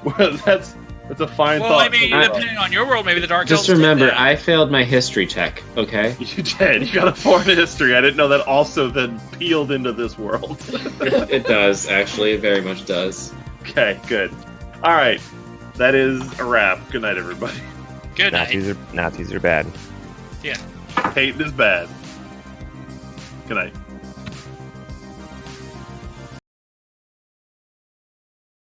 [SPEAKER 1] well, that's a fine
[SPEAKER 4] Well,
[SPEAKER 1] thought.
[SPEAKER 4] I mean, depending on your world, maybe the Dark
[SPEAKER 3] Just
[SPEAKER 4] Elves did
[SPEAKER 3] remember,
[SPEAKER 4] that.
[SPEAKER 3] I failed my history check, okay?
[SPEAKER 1] You did. You got a foreign history. I didn't know that also then peeled into this world.
[SPEAKER 3] It does, actually. It very much does.
[SPEAKER 1] Okay, good. All right, that is a wrap. Good night, everybody.
[SPEAKER 4] Good night.
[SPEAKER 5] Nazis are bad.
[SPEAKER 1] Hate is bad. Good night.